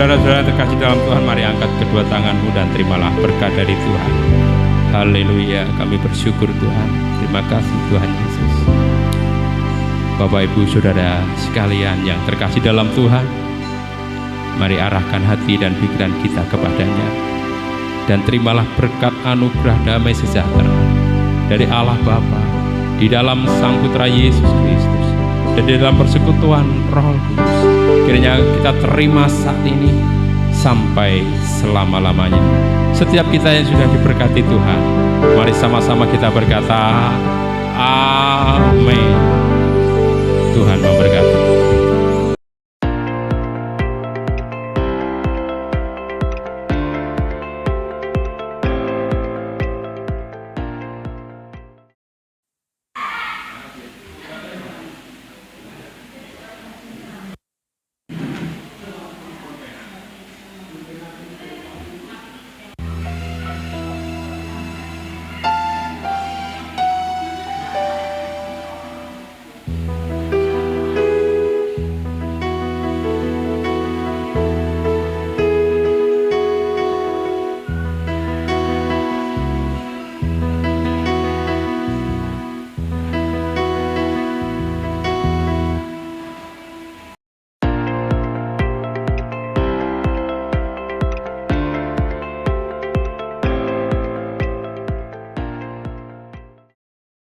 saudara-saudara terkasih dalam Tuhan, mari angkat kedua tanganmu dan terimalah berkat dari Tuhan. Haleluya, kami bersyukur Tuhan. Terima kasih Tuhan Yesus. Bapak Ibu Saudara sekalian yang terkasih dalam Tuhan, mari arahkan hati dan pikiran kita kepadanya, dan terimalah berkat anugerah damai sejahtera dari Allah Bapa di dalam Sang Putra Yesus Kristus dan di dalam persekutuan Roh Kudus. Kiranya kita terima saat ini sampai selama-lamanya. Setiap kita yang sudah diberkati Tuhan, mari sama-sama kita berkata amin. Tuhan memberkati.